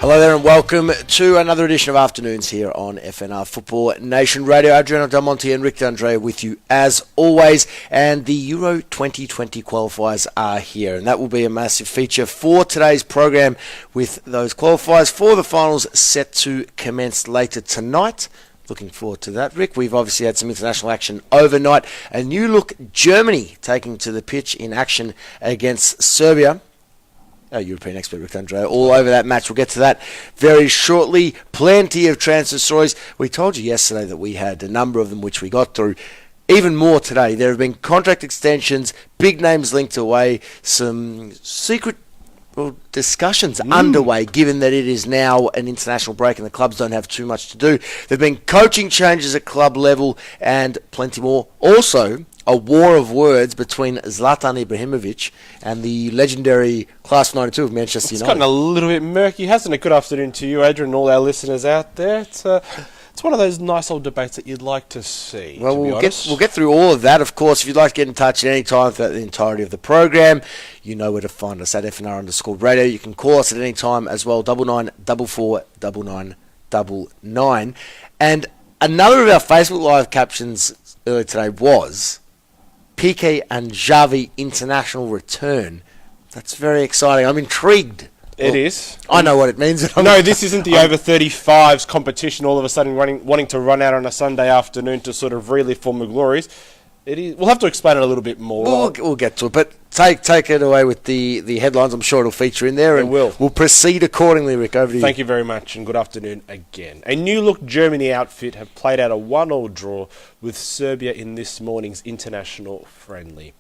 Hello there and welcome to another edition of Afternoons here on FNR Football Nation Radio. Adriano, Monte and Rick D'Andrea with you as always. And the Euro 2020 qualifiers are here. And that will be a massive feature for today's program with those qualifiers for the finals set to commence later tonight. Looking forward to that, Rick. We've obviously had some international action overnight. A new look Germany taking to the pitch in action against Serbia. Our European expert, Rick D'Andrea, all over that match. We'll get to that very shortly. Plenty of transfer stories. We told you yesterday that we had a number of them, which we got through. Even more today. There have been contract extensions, big names linked away, some secret discussions underway, given that it is now an international break and the clubs don't have too much to do. There have been coaching changes at club level and plenty more. Also, a war of words between Zlatan Ibrahimovic and the legendary Class 92 of Manchester United. It's gotten a little bit murky, hasn't it? Good afternoon to you, Adrian, and all our listeners out there. It's one of those nice old debates that you'd like to see, well, to be honest. We'll get through all of that, of course. If you'd like to get in touch at any time throughout the entirety of the program, you know where to find us at FNR_radio. You can call us at any time as well, 99449999. And another of our Facebook Live captions earlier today was Piqué and Xavi international return. That's very exciting. I'm intrigued. It is. I know what it means. No, this isn't the over 35s competition all of a sudden wanting to run out on a Sunday afternoon to sort of relive former glories. It is. We'll have to explain it a little bit more. We'll get to it, but take it away with the headlines. I'm sure it'll feature in there, and we'll proceed accordingly. Rick, over to you. Thank you very much, and good afternoon again. A new-look Germany outfit have played out a 1-1 draw with Serbia in this morning's international friendly.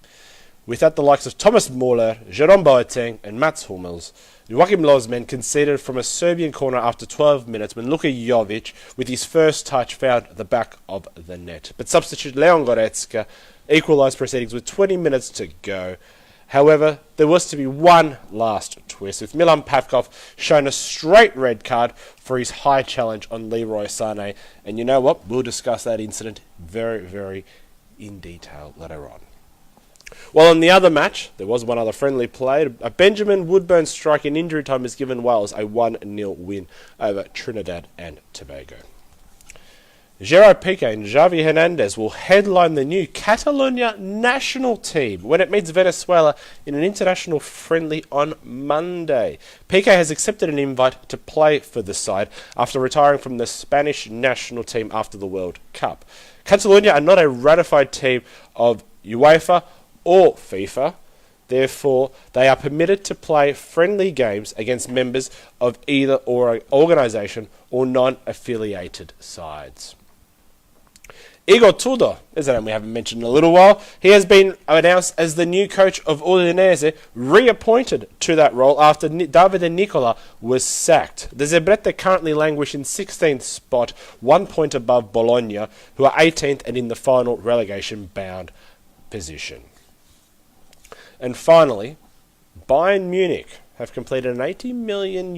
Without the likes of Thomas Muller, Jerome Boateng and Mats Hummels, Joachim Lozman conceded from a Serbian corner after 12 minutes when Luka Jovic, with his first touch, found the back of the net. But substitute Leon Goretzka equalised proceedings with 20 minutes to go. However, there was to be one last twist, with Milan Pavkov shown a straight red card for his high challenge on Leroy Sané. And you know what? We'll discuss that incident very, very in detail later on. Well, in the other match, there was one other friendly played. A Benjamin Woodburn strike in injury time has given Wales a 1-0 win over Trinidad and Tobago. Gerard Piqué and Xavi Hernandez will headline the new Catalonia national team when it meets Venezuela in an international friendly on Monday. Piqué has accepted an invite to play for the side after retiring from the Spanish national team after the World Cup. Catalonia are not a ratified team of UEFA or FIFA. Therefore, they are permitted to play friendly games against members of either organisation or non-affiliated sides. Igor Tudor, as a name we haven't mentioned in a little while, he has been announced as the new coach of Udinese, reappointed to that role after Davide Nicola was sacked. The Zebrette currently languish in 16th spot, 1 point above Bologna, who are 18th and in the final relegation-bound position. And finally, Bayern Munich have completed an €80 million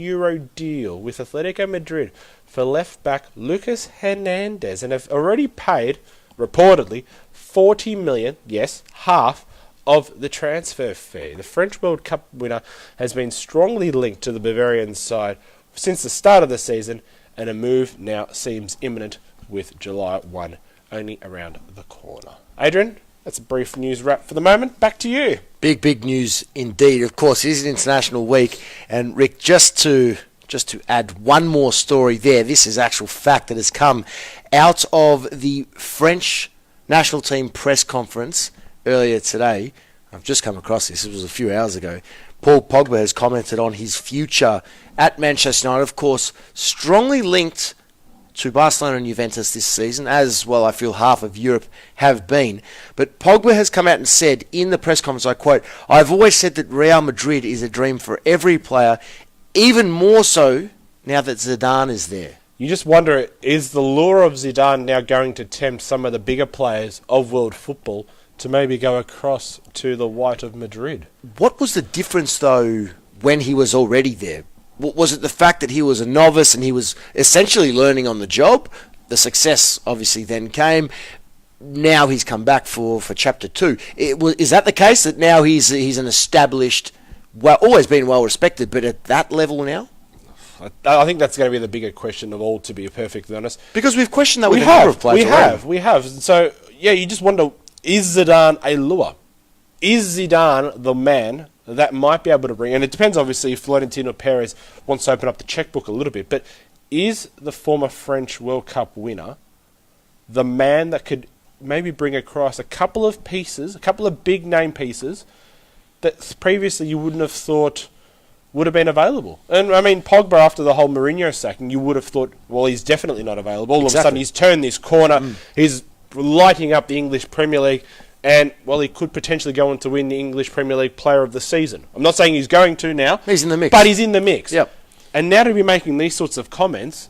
deal with Atletico Madrid for left-back Lucas Hernandez and have already paid, reportedly, $40 million, yes, half of the transfer fee. The French World Cup winner has been strongly linked to the Bavarian side since the start of the season, and a move now seems imminent with July 1 only around the corner. Adrian? That's a brief news wrap for the moment. Back to you. Big news indeed. Of course, it is an international week. And Rick, just to add one more story there, this is actual fact that has come out of the French national team press conference earlier today. I've just come across this. It was a few hours ago. Paul Pogba has commented on his future at Manchester United. Of course, strongly linked to Barcelona and Juventus this season, as well I feel half of Europe have been. But Pogba has come out and said in the press conference, I quote, "I've always said that Real Madrid is a dream for every player, even more so now that Zidane is there." You just wonder, is the lure of Zidane now going to tempt some of the bigger players of world football to maybe go across to the white of Madrid? What was the difference, though, when he was already there? Was it the fact that he was a novice and he was essentially learning on the job? The success obviously then came. Now he's come back for Chapter 2. Is that the case, that now he's an established, well, always been well respected, but at that level now? I think that's going to be the bigger question of all, to be perfectly honest. Because we've questioned that with a number of players. We have. So, yeah, you just wonder, is Zidane a lure? Is Zidane the man that might be able to bring... And it depends, obviously, if Florentino Perez wants to open up the checkbook a little bit. But is the former French World Cup winner the man that could maybe bring across a couple of pieces, a couple of big-name pieces, that previously you wouldn't have thought would have been available? And, I mean, Pogba, after the whole Mourinho sacking, you would have thought, well, he's definitely not available. All of a sudden, he's turned this corner. He's lighting up the English Premier League. And, well, he could potentially go on to win the English Premier League Player of the Season. I'm not saying he's going to now. He's in the mix. But he's in the mix. Yep. And now to be making these sorts of comments,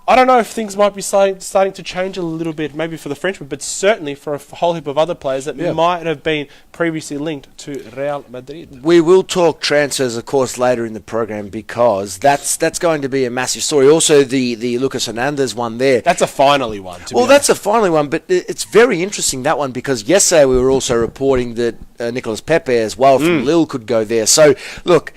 I don't know if things might be starting to change a little bit, maybe for the Frenchman, but certainly for a whole heap of other players that might have been previously linked to Real Madrid. We will talk transfers, of course, later in the program, because that's going to be a massive story. Also, the Lucas Hernandez one there. That's a finally one. That's a finally one, but it's very interesting, that one, because yesterday we were also reporting that Nicolas Pepe as well from Lille could go there. So, look...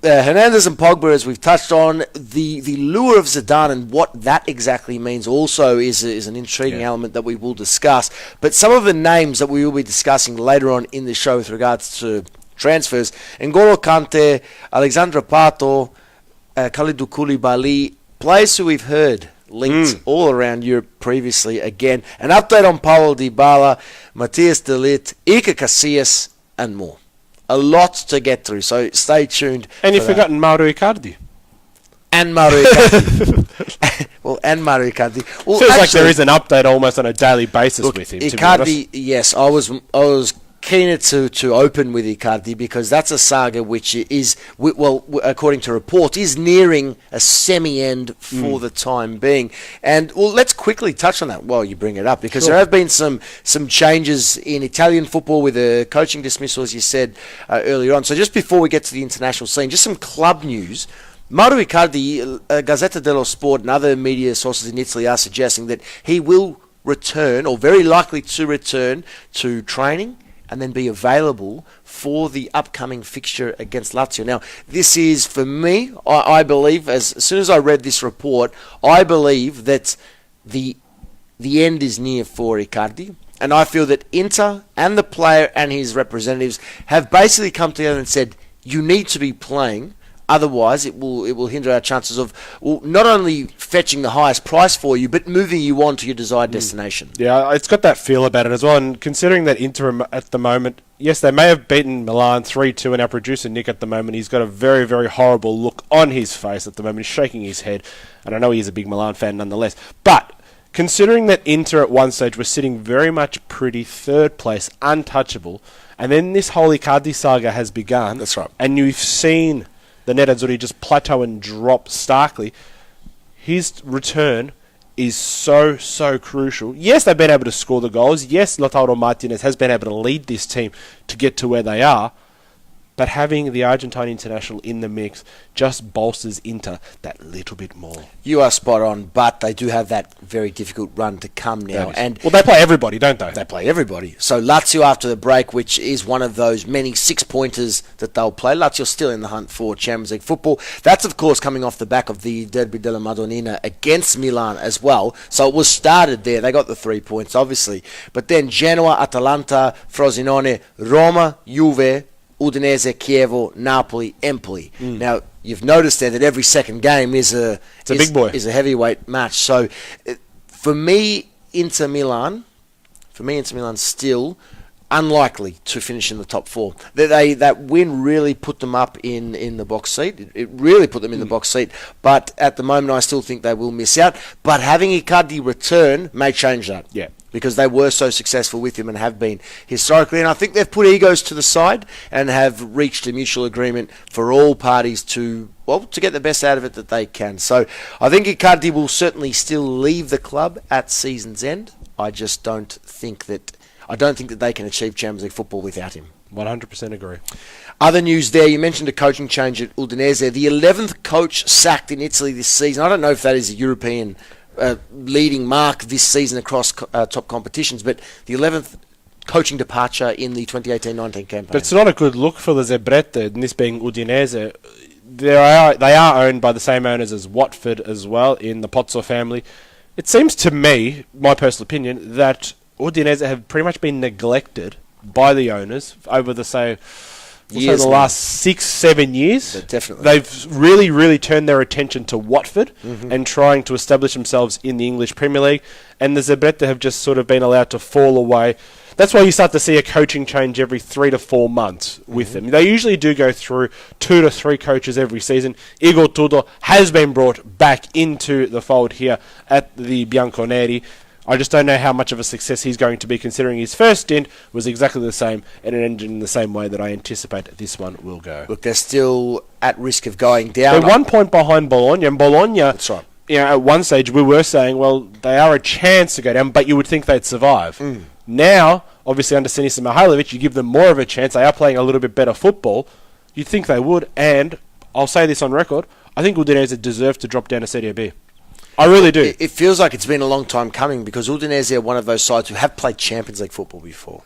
Hernandez and Pogba, as we've touched on, the lure of Zidane and what that exactly means also is an intriguing element that we will discuss. But some of the names that we will be discussing later on in the show with regards to transfers: N'Golo Kante, Alexandra Pato, Kalidou Koulibaly, players who we've heard linked all around Europe previously. Again, an update on Paulo Dybala, Matthias de Ligt, Iker Casillas, and more. A lot to get through, so stay tuned. And you've forgotten Mauro Icardi. And Mauro Icardi. and Mauro Icardi. Well, feels like there is an update almost on a daily basis with him. Icardi, yes, I was keener to open with Icardi, because that's a saga which is, well, according to reports, is nearing a semi-end for the time being. And, well, let's quickly touch on that while you bring it up, because there have been some changes in Italian football with a coaching dismissal, as you said earlier on. So just before we get to the international scene, just some club news. Mauro Icardi, Gazzetta dello Sport and other media sources in Italy are suggesting that he will return, or very likely to return, to training and then be available for the upcoming fixture against Lazio. Now, this is, for me, I believe, as soon as I read this report, I believe that the end is near for Icardi. And I feel that Inter and the player and his representatives have basically come together and said, you need to be playing. Otherwise, it will hinder our chances of not only fetching the highest price for you, but moving you on to your desired destination. Yeah, it's got that feel about it as well. And considering that Inter at the moment, yes, they may have beaten Milan 3-2, and our producer Nick at the moment, he's got a very, very horrible look on his face at the moment. He's shaking his head. And I know he's a big Milan fan nonetheless. But considering that Inter at one stage was sitting very much pretty third place, untouchable, and then this whole Icardi saga has begun. That's right. And you've seen the Nerazzurri just plateau and drop starkly. His return is so crucial. Yes, they've been able to score the goals. Yes, Lautaro Martinez has been able to lead this team to get to where they are. But having the Argentine international in the mix just bolsters Inter that little bit more. You are spot on, but they do have that very difficult run to come now. And well, they play everybody, don't they? They play everybody. So Lazio after the break, which is one of those many 6-pointers that they'll play. Lazio's still in the hunt for Champions League football. That's, of course, coming off the back of the Derby della Madonnina against Milan as well. So it was started there. They got the 3 points, obviously. But then Genoa, Atalanta, Frosinone, Roma, Juve, Udinese, Chievo, Napoli, Empoli. Now, you've noticed there that every second game is a big boy. Is a heavyweight match. So, for me, Inter Milan still unlikely to finish in the top 4. That win really put them up in the box seat. It really put them in the box seat. But at the moment, I still think they will miss out. But having Icardi return may change that. Yeah. Because they were so successful with him and have been historically. And I think they've put egos to the side and have reached a mutual agreement for all parties to get the best out of it that they can. So I think Icardi will certainly still leave the club at season's end. I just don't think that they can achieve Champions League football without him. 100% agree. Other news there, you mentioned a coaching change at Udinese. The 11th coach sacked in Italy this season. I don't know if that is a European leading mark this season across top competitions, but the 11th coaching departure in the 2018-19 campaign. But it's not a good look for the Zebrette, and this being Udinese. they are owned by the same owners as Watford as well, in the Pozzo family. It seems to me, my personal opinion, that Udinese have pretty much been neglected by the owners over the last 6-7 years. Definitely. They've really, really turned their attention to Watford and trying to establish themselves in the English Premier League. And the Zebretta have just sort of been allowed to fall away. That's why you start to see a coaching change every 3 to 4 months with them. They usually do go through 2 to 3 coaches every season. Igor Tudor has been brought back into the fold here at the Bianconeri. I just don't know how much of a success he's going to be, considering his first stint was exactly the same, and it ended in the same way that I anticipate this one will go. Look, they're still at risk of going down. They're 1 point behind Bologna, and Bologna, that's right. At one stage we were saying, well, they are a chance to go down, but you would think they'd survive. Now, obviously under Sinisa Mihailovic, you give them more of a chance. They are playing a little bit better football. You'd think they would, and I'll say this on record, I think Udinese deserve to drop down to Serie B. I really do. It feels like it's been a long time coming, because Udinese are one of those sides who have played Champions League football before.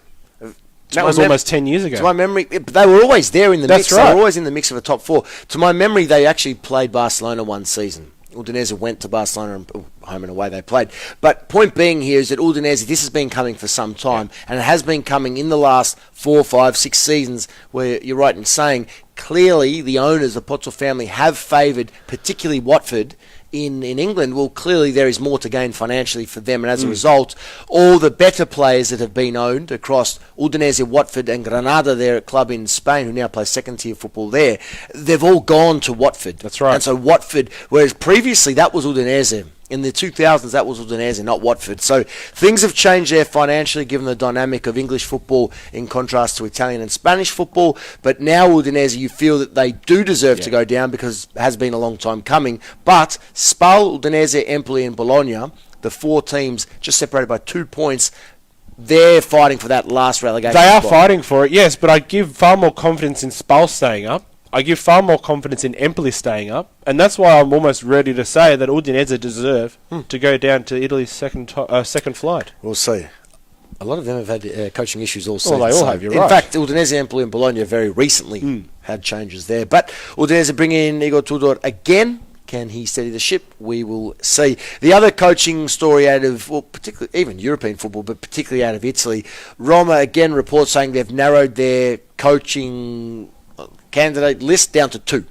That was almost 10 years ago. To my memory, but they were always there in the mix. Right. They were always in the mix of a top 4. To my memory, they actually played Barcelona one season. Udinese went to Barcelona, and home and away they played. But point being here is that Udinese, this has been coming for some time, and it has been coming in the last 4, 5, 6 seasons, where you're right in saying clearly the owners, the Pozzo family, have favoured particularly Watford in England. Well, clearly there is more to gain financially for them, and as a result, all the better players that have been owned across Udinese, Watford and Granada, their club in Spain, who now play second-tier football there, they've all gone to Watford. That's right. And so Watford, whereas previously that was Udinese. In the 2000s, that was Udinese, not Watford. So things have changed there financially, given the dynamic of English football in contrast to Italian and Spanish football. But now Udinese, you feel that they do deserve to go down, because it has been a long time coming. But Spal, Udinese, Empoli and Bologna, the 4 teams just separated by 2 points, they're fighting for that last relegation They are spot. fighting for it, yes, but I give far more confidence in Spal staying up. I give far more confidence in Empoli staying up, and that's why I'm almost ready to say that Udinese deserve to go down to Italy's second flight. We'll see. A lot of them have had coaching issues all season. Well, they all have, you're in right. fact, Udinese, Empoli and Bologna very recently had changes there. But Udinese bring in Igor Tudor again. Can he steady the ship? We will see. The other coaching story out of, well, particularly even European football, but particularly out of Italy, Roma again reports saying they've narrowed their coaching candidate list down to 2.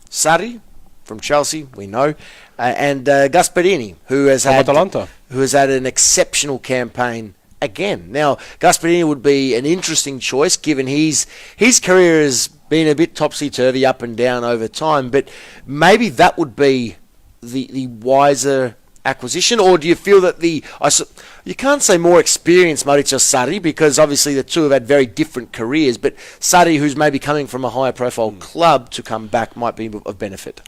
Sarri from Chelsea, we know, and Gasperini, who has had an exceptional campaign again. Now, Gasperini would be an interesting choice, given his career has been a bit topsy-turvy, up and down over time, but maybe that would be the wiser acquisition. Or do you feel that you can't say more experienced Maurizio Sarri, because obviously the two have had very different careers, but Sarri, who's maybe coming from a higher profile club to come back, might be of benefit?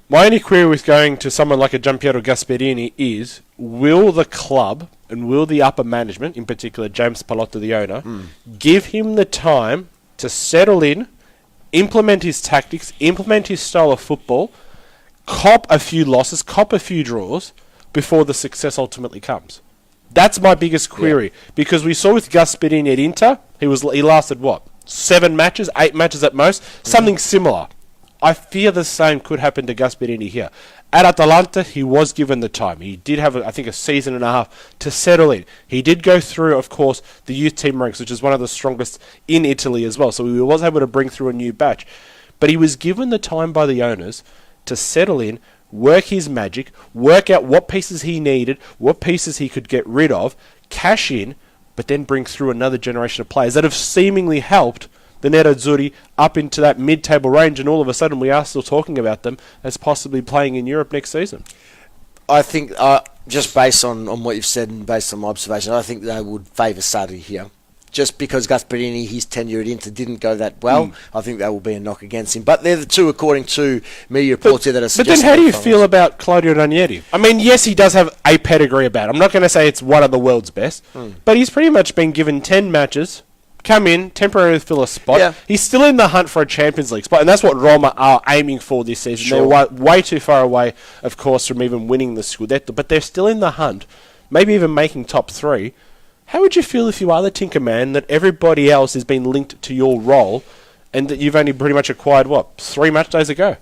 My only query with going to someone like a Gianpiero Gasperini is, will the club and will the upper management, in particular James Pallotta, the owner, give him the time to settle in, implement his tactics, implement his style of football, cop a few losses, cop a few draws, before the success ultimately comes? That's my biggest query, because we saw with Gasperini at Inter, he lasted 7 matches, 8 matches at most, something similar. I fear the same could happen to Gasperini here. At Atalanta, he was given the time. He did have, I think, a season and a half to settle in. He did go through, of course, the youth team ranks, which is one of the strongest in Italy as well. So he was able to bring through a new batch. But he was given the time by the owners to settle in, work his magic, work out what pieces he needed, what pieces he could get rid of, cash in, but then bring through another generation of players that have seemingly helped the Nerazzurri up into that mid-table range, and all of a sudden we are still talking about them as possibly playing in Europe next season. I think, just based on what you've said and based on my observation, I think they would favour Sarri here. Just because Gasperini, his tenure at Inter didn't go that well, I think that will be a knock against him. But they're the two, according to media reports here, that are suggesting. But then how do you feel about Claudio Ranieri? I mean, yes, he does have a pedigree about it. I'm not going to say it's one of the world's best, but he's pretty much been given 10 matches, come in, temporarily fill a spot. Yeah. He's still in the hunt for a Champions League spot, and that's what Roma are aiming for this season. Sure. They're way too far away, of course, from even winning the Scudetto, but they're still in the hunt, maybe even making top 3. How would you feel if you are the Tinker Man, that everybody else has been linked to your role, and that you've only pretty much acquired, 3 match days ago?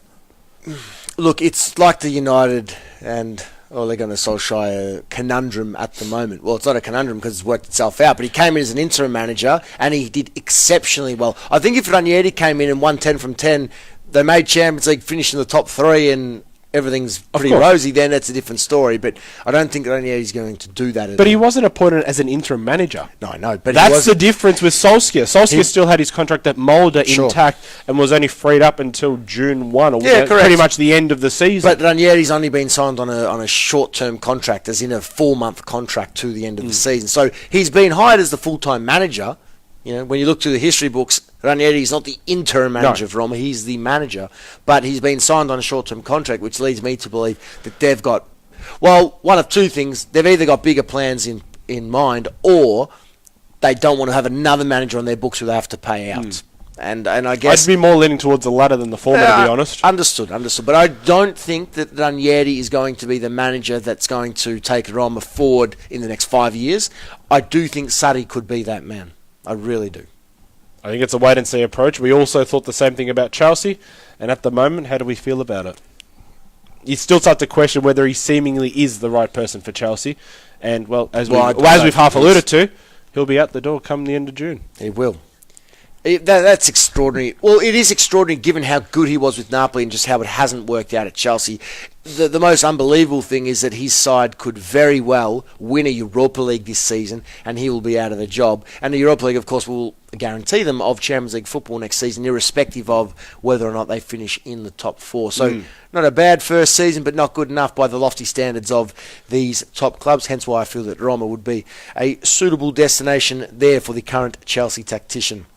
Look, it's like the United and Ole Gunnar Solskjaer conundrum at the moment. Well, it's not a conundrum because it's worked itself out, but he came in as an interim manager and he did exceptionally well. I think if Ranieri came in and won 10 from 10, they made Champions League, finished in the top 3 and everything's pretty rosy, then that's a different story. But I don't think Ranieri's going to do that. But he wasn't appointed as an interim manager. No, but that's the difference with Solskjaer. Solskjaer still had his contract at Molde intact and was only freed up until June 1, or pretty much the end of the season. But Ranieri's only been signed on a short-term contract, as in a 4-month contract to the end of the season. So he's been hired as the full-time manager. You know, when you look through the history books, Ranieri is not the interim manager for Roma, he's the manager. But he's been signed on a short-term contract, which leads me to believe that they've got, well, one of two things. They've either got bigger plans in mind, or they don't want to have another manager on their books who they have to pay out. And I guess I'd be more leaning towards the latter than the former, to be honest. Understood. But I don't think that Ranieri is going to be the manager that's going to take Roma forward in the next 5 years. I do think Sarri could be that man. I really do. I think it's a wait-and-see approach. We also thought the same thing about Chelsea, and at the moment, how do we feel about it? You still start to question whether he seemingly is the right person for Chelsea, and, as we've half alluded to, he'll be out the door come the end of June. He will. That's extraordinary. Well, it is extraordinary given how good he was with Napoli and just how it hasn't worked out at Chelsea. The most unbelievable thing is that his side could very well win a Europa League this season and he will be out of the job. And the Europa League, of course, will guarantee them of Champions League football next season, irrespective of whether or not they finish in the top 4. So not a bad first season, but not good enough by the lofty standards of these top clubs. Hence why I feel that Roma would be a suitable destination there for the current Chelsea tactician.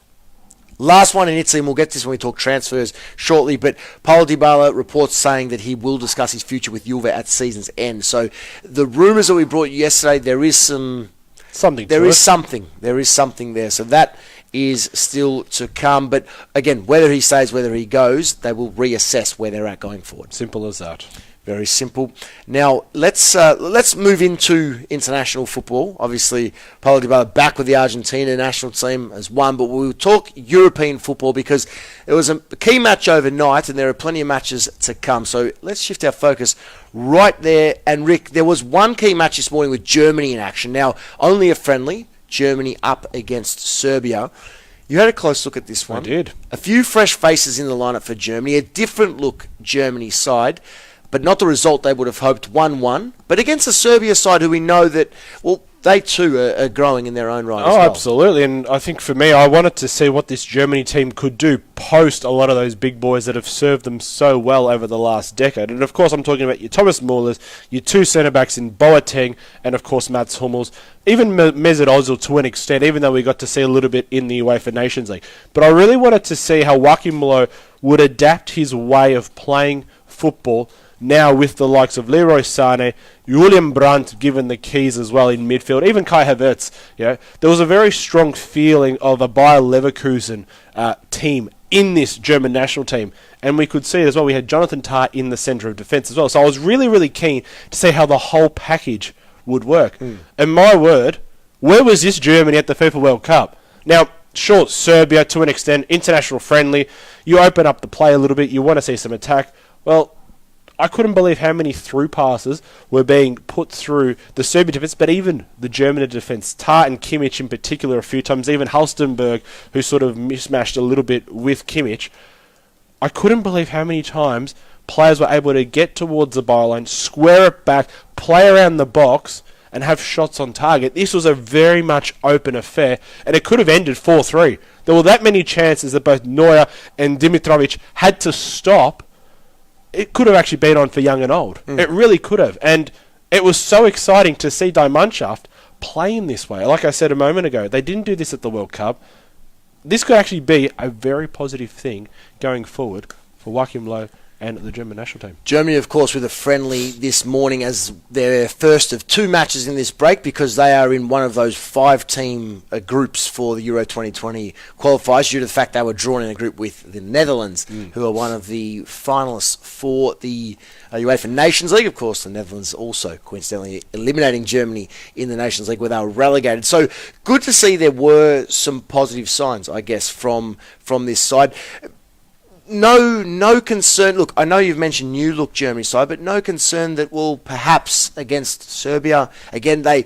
Last one in Italy, and we'll get to this when we talk transfers shortly, but Paulo Dybala reports saying that he will discuss his future with Juve at season's end. So the rumours that we brought you yesterday, there is something there. So that is still to come. But again, whether he stays, whether he goes, they will reassess where they're at going forward. Simple as that. Very simple. Now, let's move into international football. Obviously, Paulo Dybala back with the Argentina national team as one, but we'll talk European football because it was a key match overnight and there are plenty of matches to come. So let's shift our focus right there. And Rick, there was one key match this morning with Germany in action. Now, only a friendly, Germany up against Serbia. You had a close look at this one. I did. A few fresh faces in the lineup for Germany, a different look Germany side, but not the result they would have hoped, 1-1. But against the Serbia side, who we know that, well, they too are growing in their own right as well. Absolutely. And I think for me, I wanted to see what this Germany team could do post a lot of those big boys that have served them so well over the last decade. And of course, I'm talking about your Thomas Mullers, your two centre-backs in Boateng, and of course, Mats Hummels. Even Mesut Ozil to an extent, even though we got to see a little bit in the UEFA Nations League. But I really wanted to see how Joachim Low would adapt his way of playing football now with the likes of Leroy Sané, Julian Brandt given the keys as well in midfield, even Kai Havertz. There was a very strong feeling of a Bayer Leverkusen team in this German national team. And we could see it as well. We had Jonathan Tah in the centre of defence as well. So I was really, really keen to see how the whole package would work. And my word, where was this Germany at the FIFA World Cup? Now, sure, Serbia to an extent, international friendly. You open up the play a little bit. You want to see some attack. Well, I couldn't believe how many through passes were being put through the Serbian defence, but even the German defence. Tah and Kimmich in particular a few times, even Halstenberg, who sort of mismatched a little bit with Kimmich. I couldn't believe how many times players were able to get towards the byline, square it back, play around the box, and have shots on target. This was a very much open affair, and it could have ended 4-3. There were that many chances that both Neuer and Dimitrovic had to stop. It could have actually been on for young and old. It really could have. And it was so exciting to see Die Mannschaft play in this way. Like I said a moment ago, they didn't do this at the World Cup. This could actually be a very positive thing going forward for Joachim Low and the German national team. Germany, of course, with a friendly this morning as their first of two matches in this break, because they are in one of those 5-team groups for the Euro 2020 qualifiers due to the fact they were drawn in a group with the Netherlands, who are one of the finalists for the UEFA Nations League. Of course, the Netherlands also coincidentally eliminating Germany in the Nations League where they were relegated. So good to see there were some positive signs, I guess, from this side. No concern. Look, I know you've mentioned new look Germany side, but no concern that will perhaps against Serbia. Again, they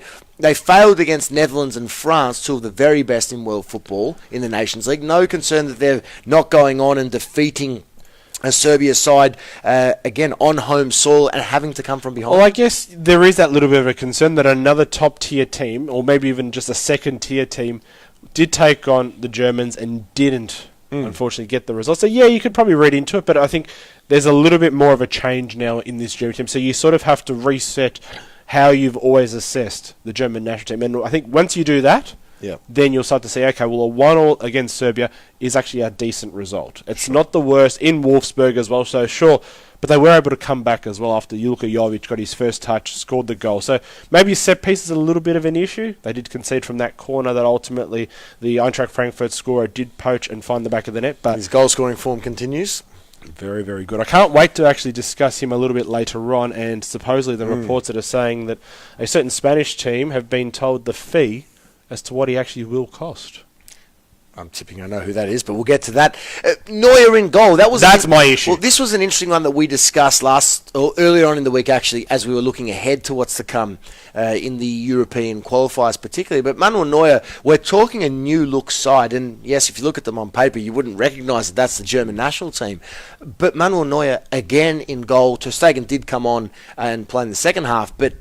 failed against Netherlands and France, two of the very best in world football in the Nations League. No concern that they're not going on and defeating a Serbia side, again, on home soil and having to come from behind. Well, I guess there is that little bit of a concern that another top-tier team, or maybe even just a second-tier team, did take on the Germans and didn't unfortunately get the results. So yeah, you could probably read into it, but I think there's a little bit more of a change now in this German team. So you sort of have to reset how you've always assessed the German national team. And I think once you do that, then you'll start to see, okay, well, a 1-1 against Serbia is actually a decent result. It's not the worst in Wolfsburg as well, so sure. But they were able to come back as well after Julka Jovic got his first touch, scored the goal. So maybe set piece is a little bit of an issue. They did concede from that corner that ultimately the Eintracht Frankfurt scorer did poach and find the back of the net. But his goal-scoring form continues. Very, very good. I can't wait to actually discuss him a little bit later on, and supposedly the reports that are saying that a certain Spanish team have been told the fee as to what he actually will cost. I'm tipping I know who that is, but we'll get to that. Neuer in goal. That's my issue. Well, this was an interesting one that we discussed earlier on in the week, actually, as we were looking ahead to what's to come in the European qualifiers particularly. But Manuel Neuer, we're talking a new look side, and yes, if you look at them on paper, you wouldn't recognise that that's the German national team. But Manuel Neuer, again in goal. Ter Stegen did come on and play in the second half, but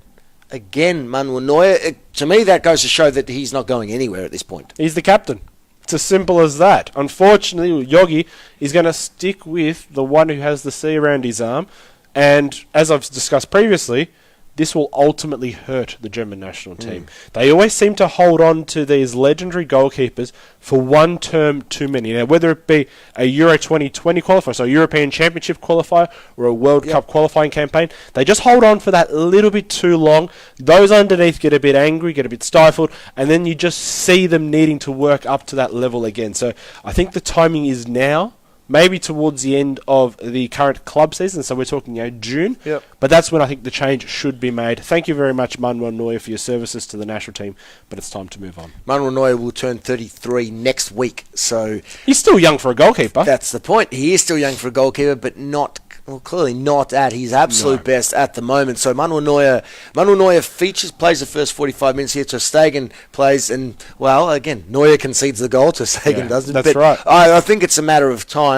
again, Manuel Neuer, to me, that goes to show that he's not going anywhere at this point. He's the captain. It's as simple as that. Unfortunately, Yogi is going to stick with the one who has the C around his arm. And as I've discussed previously, this will ultimately hurt the German national team. They always seem to hold on to these legendary goalkeepers for one term too many. Now, whether it be a Euro 2020 qualifier, so a European Championship qualifier, or a World Cup qualifying campaign, they just hold on for that little bit too long. Those underneath get a bit angry, get a bit stifled, and then you just see them needing to work up to that level again. So I think the timing is now. Maybe towards the end of the current club season, so we're talking June. But that's when I think the change should be made. Thank you very much, Manuel Neuer, for your services to the national team, but it's time to move on. Manuel Neuer will turn 33 next week, so he's still young for a goalkeeper. That's the point. He is still young for a goalkeeper, but clearly not at his absolute best at the moment. So Manuel Neuer plays the first 45 minutes here. Ter Stegen plays, and well, again, Neuer concedes the goal. Ter Stegen doesn't. That's right. I think it's a matter of time.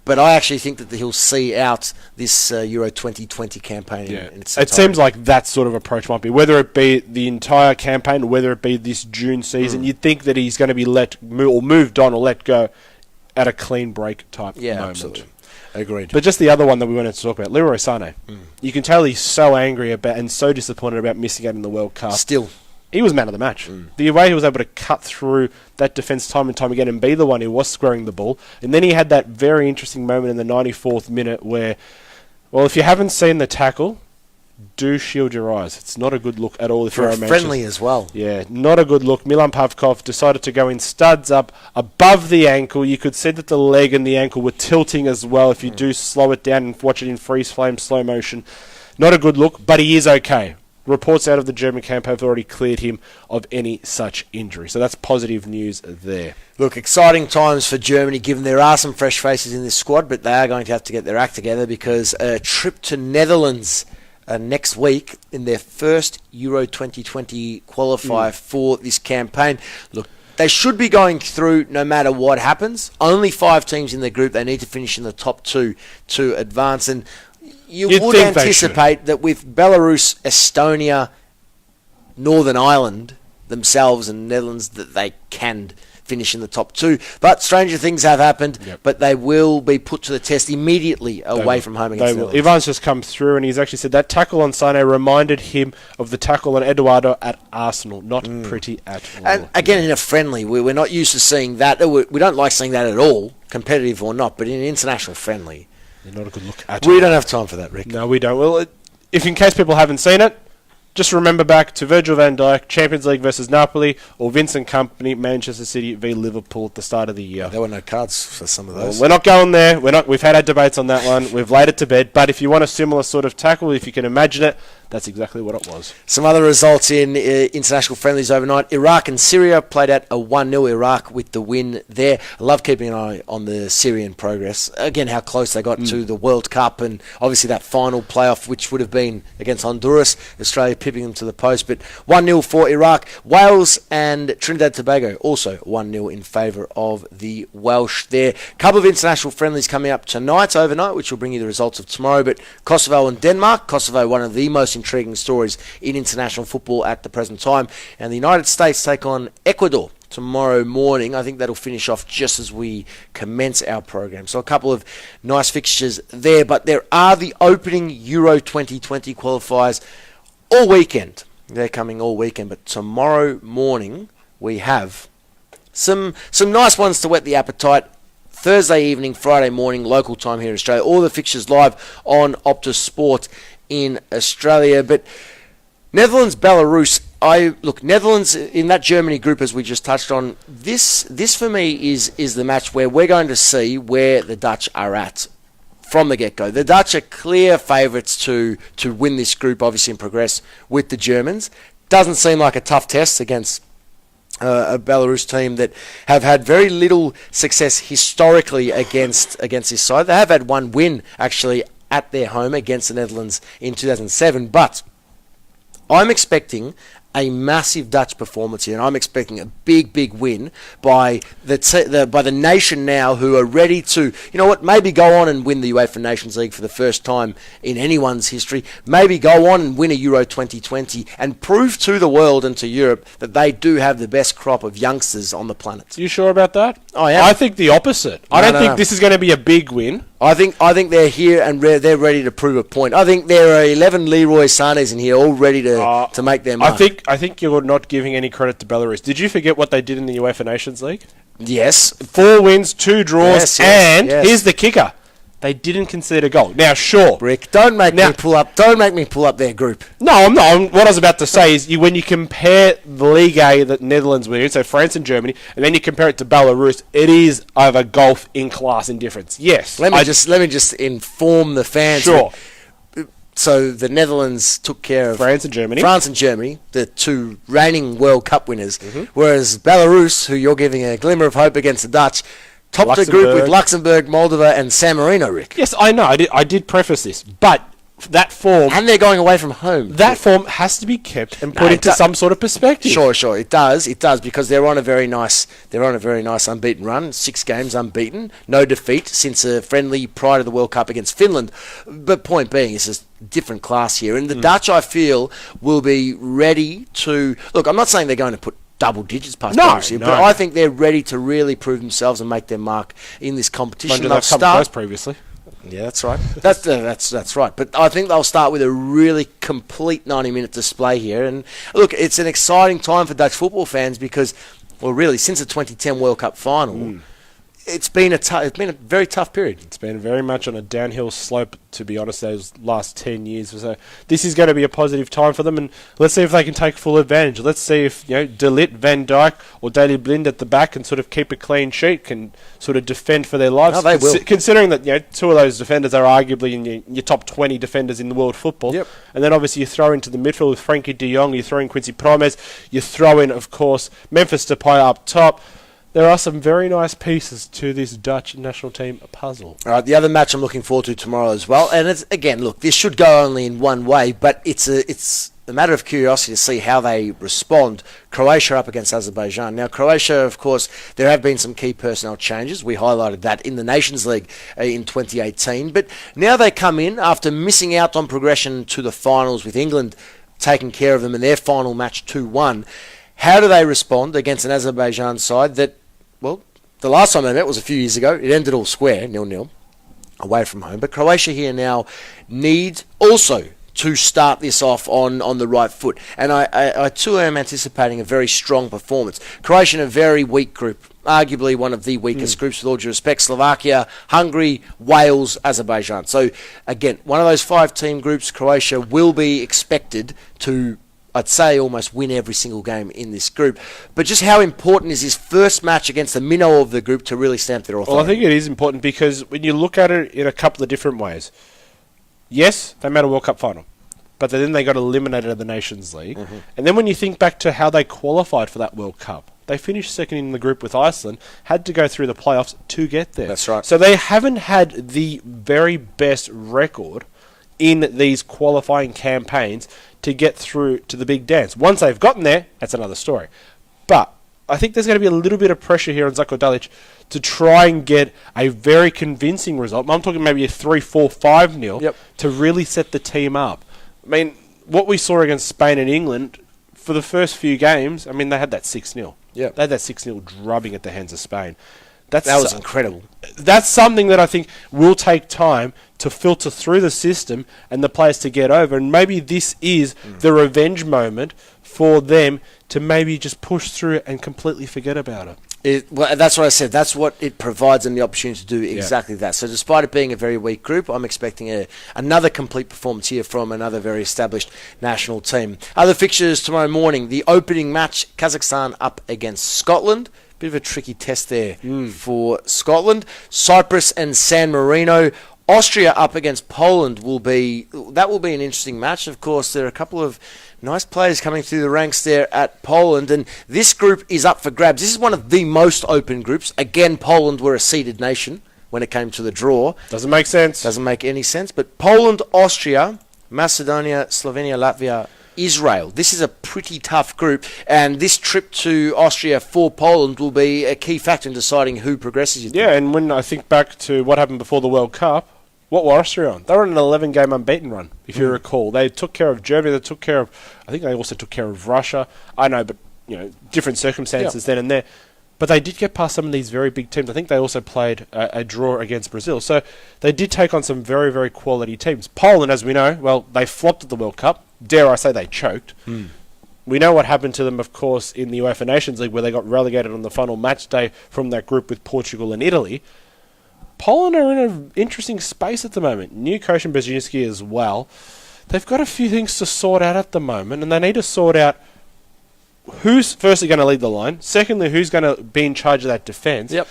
But I actually think that he'll see out this Euro 2020 campaign. It seems like that sort of approach might be, whether it be the entire campaign or whether it be this June season, you'd think that he's going to be moved on or let go at a clean break type moment. Absolutely. Agreed. But just the other one that we wanted to talk about, Leroy Sané. You can tell he's so angry about and so disappointed about missing out in the World Cup. Still. He was man of the match. The way he was able to cut through that defence time and time again and be the one who was squaring the ball. And then he had that very interesting moment in the 94th minute where, well, if you haven't seen the tackle, do shield your eyes. It's not a good look at all. If you're friendly as well. Yeah, not a good look. Milan Pavkov decided to go in studs up above the ankle. You could see that the leg and the ankle were tilting as well. If you do slow it down and watch it in freeze frame, slow motion. Not a good look, but he is okay. Reports out of the German camp have already cleared him of any such injury. So that's positive news there. Look, exciting times for Germany, given there are some fresh faces in this squad, but they are going to have to get their act together because a trip to Netherlands next week in their first Euro 2020 qualifier for this campaign. Look, they should be going through no matter what happens. Only 5 teams in the group. They need to finish in the top 2 to advance. And You'd would anticipate that with Belarus, Estonia, Northern Ireland themselves and Netherlands that they can finish in the top 2. But stranger things have happened, but they will be put to the test immediately away from home against the Netherlands. Ivan's just come through and he's actually said that tackle on Sané reminded him of the tackle on Eduardo at Arsenal. Not pretty at all. And again, in a friendly, we're not used to seeing that. We don't like seeing that at all, competitive or not, but in an international friendly. Not a good look at all. We don't have time for that, Rick. No, we don't. Well, if in case people haven't seen it, just remember back to Virgil van Dijk, Champions League versus Napoli, or Vincent Kompany, Manchester City v Liverpool at the start of the year. There were no cards for some of those. Well, we're not going there. We've had our debates on that one. We've laid it to bed. But if you want a similar sort of tackle, if you can imagine it, that's exactly what it was. Some other results in international friendlies overnight. Iraq and Syria played out a 1-0. Iraq with the win there. I love keeping an eye on the Syrian progress. Again, how close they got to the World Cup, and obviously that final playoff, which would have been against Honduras. Australia pipping them to the post. But 1-0 for Iraq. Wales and Trinidad and Tobago also 1-0 in favour of the Welsh there. Couple of international friendlies coming up tonight, overnight, which will bring you the results of tomorrow. But Kosovo and Denmark. Kosovo, one of the most intriguing stories in international football at the present time. And the United States take on Ecuador tomorrow morning. I think that'll finish off just as we commence our program. So a couple of nice fixtures there. But there are the opening Euro 2020 qualifiers all weekend. They're coming all weekend. But tomorrow morning we have some nice ones to whet the appetite. Thursday evening, Friday morning, local time here in Australia. All the fixtures live on Optus Sport in Australia. But Netherlands, Belarus. Netherlands in that Germany group, as we just touched on. This for me is the match where we're going to see where the Dutch are at from the get-go. The Dutch are clear favourites to win this group, obviously, and progress with the Germans. Doesn't seem like a tough test against a Belarus team that have had very little success historically against this side. They have had one win, actually, at their home against the Netherlands in 2007. But I'm expecting a massive Dutch performance here, and I'm expecting a big win by the nation now, who are ready to, maybe go on and win the UEFA Nations League for the first time in anyone's history, maybe go on and win a Euro 2020 and prove to the world and to Europe that they do have the best crop of youngsters on the planet. You sure about that? I am. I think the opposite. I don't think this is going to be a big win. I think they're here and they're ready to prove a point. I think there are 11 Leroy Sané's in here, all ready to make their mark. I think you're not giving any credit to Belarus. Did you forget what they did in the UEFA Nations League? Yes. 4 wins, 2 draws, yes. Here's the kicker. They didn't concede a goal. Now, sure. Rick, don't make me pull up their group. No, I'm not. What I was about to say is when you compare the Ligue A that Netherlands were in, so France and Germany, and then you compare it to Belarus, it is of a gulf in class and difference. Yes. Let me just inform the fans. Sure. So the Netherlands took care of France and Germany, the 2 reigning World Cup winners, whereas Belarus, who you're giving a glimmer of hope against the Dutch, topped the group with Luxembourg, Moldova, and San Marino, Rick. Yes, I know. I did preface this, but that form, and they're going away from home. That form has to be kept and put into some sort of perspective. Sure, it does, because they're on a very nice unbeaten run. 6 games unbeaten, no defeat since a friendly prior to the World Cup against Finland. But point being, it's a different class here, and the Dutch, I feel, will be ready to look. I'm not saying they're going to put double digits past Belarus here, but I think they're ready to really prove themselves and make their mark in this competition. They've come close previously. Yeah, that's right. That's right. But I think they'll start with a really complete 90-minute display here. And look, it's an exciting time for Dutch football fans because, well, really, since the 2010 World Cup final, it's been a very tough period. It's been very much on a downhill slope, to be honest, those last 10 years or so. This is going to be a positive time for them, and let's see if they can take full advantage. Let's see if De Ligt, Van Dijk, or Daley Blind at the back can sort of keep a clean sheet, can sort of defend for their lives. No, they will. Considering that 2 of those defenders are arguably in your top 20 defenders in the world football. Yep. And then obviously you throw into the midfield with Frankie de Jong, you throw in Quincy Promes, you throw in, of course, Memphis Depay up top. There are some very nice pieces to this Dutch national team puzzle. All right, the other match I'm looking forward to tomorrow as well, and it's, again, look, this should go only in one way, but it's a matter of curiosity to see how they respond. Croatia up against Azerbaijan. Now, Croatia, of course, there have been some key personnel changes. We highlighted that in the Nations League in 2018, but now they come in after missing out on progression to the finals with England taking care of them in their final match 2-1. How do they respond against an Azerbaijan side that, well, the last time they met was a few years ago. It ended all square, 0-0, away from home. But Croatia here now need also to start this off on the right foot. And I too am anticipating a very strong performance. Croatia in a very weak group. arguably one of the weakest groups, with all due respect. Slovakia, Hungary, Wales, Azerbaijan. So, again, one of those 5-team groups, Croatia will be expected to, I'd say, almost win every single game in this group. But just how important is his first match against the minnow of the group to really stamp their authority? Well, I think it is important because when you look at it in a couple of different ways, yes, they made a World Cup final, but then they got eliminated of the Nations League. Mm-hmm. And then when you think back to how they qualified for that World Cup, they finished second in the group with Iceland, had to go through the playoffs to get there. That's right. So they haven't had the very best record in these qualifying campaigns to get through to the big dance. Once they've gotten there, that's another story. But I think there's going to be a little bit of pressure here on Zlatko Dalic to try and get a very convincing result. I'm talking maybe a 3-4, 5-0 to really set the team up. I mean, what we saw against Spain and England for the first few games, I mean, they had that 6-0. Yeah. They had that 6-0 drubbing at the hands of Spain. That was incredible. That's something that I think will take time to filter through the system and the players to get over. And maybe this is the revenge moment for them to maybe just push through it and completely forget about it. Well, that's what I said. That's what it provides them the opportunity to do exactly that. So despite it being a very weak group, I'm expecting another complete performance here from another very established national team. Other fixtures tomorrow morning, the opening match, Kazakhstan up against Scotland. Bit of a tricky test there for Scotland. Cyprus and San Marino. Austria up against Poland will be an interesting match. Of course, there are a couple of nice players coming through the ranks there at Poland, and this group is up for grabs. This is one of the most open groups. Again, Poland were a seeded nation when it came to the draw. Doesn't make sense. Doesn't make any sense. But Poland, Austria, Macedonia, Slovenia, Latvia, Israel. This is a pretty tough group, and this trip to Austria for Poland will be a key factor in deciding who progresses. Yeah, and when I think back to what happened before the World Cup, what were Austria on? They were on an 11-game unbeaten run, if you recall. They took care of Germany. They took care of, I think they also took care of Russia. I know, but different circumstances then and there. But they did get past some of these very big teams. I think they also played a draw against Brazil. So they did take on some very, very quality teams. Poland, as we know, well, they flopped at the World Cup. Dare I say they choked. We know what happened to them, of course, in the UEFA Nations League, where they got relegated on the final match day from that group with Portugal and Italy. Poland are in an interesting space at the moment. New coach in Brzezinski as well. They've got a few things to sort out at the moment, and they need to sort out who's firstly going to lead the line, secondly, who's going to be in charge of that defence. Yep.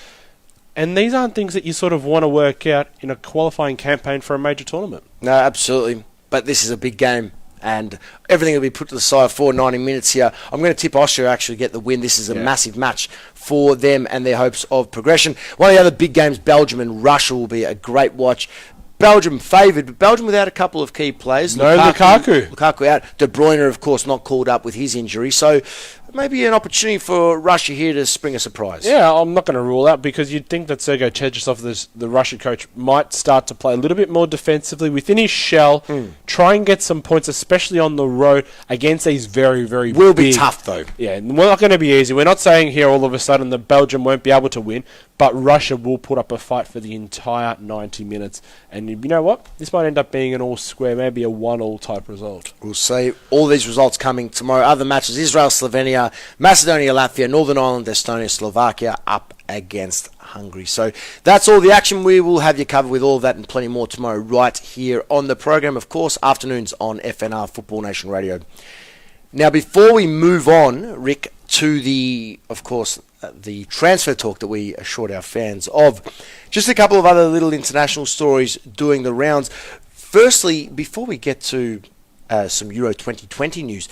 And these aren't things that you sort of want to work out in a qualifying campaign for a major tournament. No, absolutely. But this is a big game, and everything will be put to the side for 90 minutes here. I'm going to tip Austria actually get the win. This is a massive match for them and their hopes of progression. One of the other big games, Belgium and Russia, will be a great watch. Belgium favoured, but Belgium without a couple of key players. No Lukaku. Lukaku out. De Bruyne, of course, not called up with his injury. So maybe an opportunity for Russia here to spring a surprise. Yeah, I'm not going to rule out, because you'd think that Sergei Cherchesov, the Russian coach, might start to play a little bit more defensively within his shell, try and get some points, especially on the road against these very, very Will big... be tough, though. Yeah, we're not going to be easy. We're not saying here all of a sudden that Belgium won't be able to win, but Russia will put up a fight for the entire 90 minutes. And you know what? This might end up being an all-square, maybe a 1-1 type result. We'll see all these results coming tomorrow. Other matches, Israel, Slovenia, Macedonia, Latvia, Northern Ireland, Estonia, Slovakia up against Hungary. So that's all the action. We will have you covered with all of that and plenty more tomorrow right here on the program. Of course, afternoons on FNR Football Nation Radio. Now, before we move on, Rick, to the transfer talk that we assured our fans of, just a couple of other little international stories doing the rounds. Firstly, before we get to some Euro 2020 news,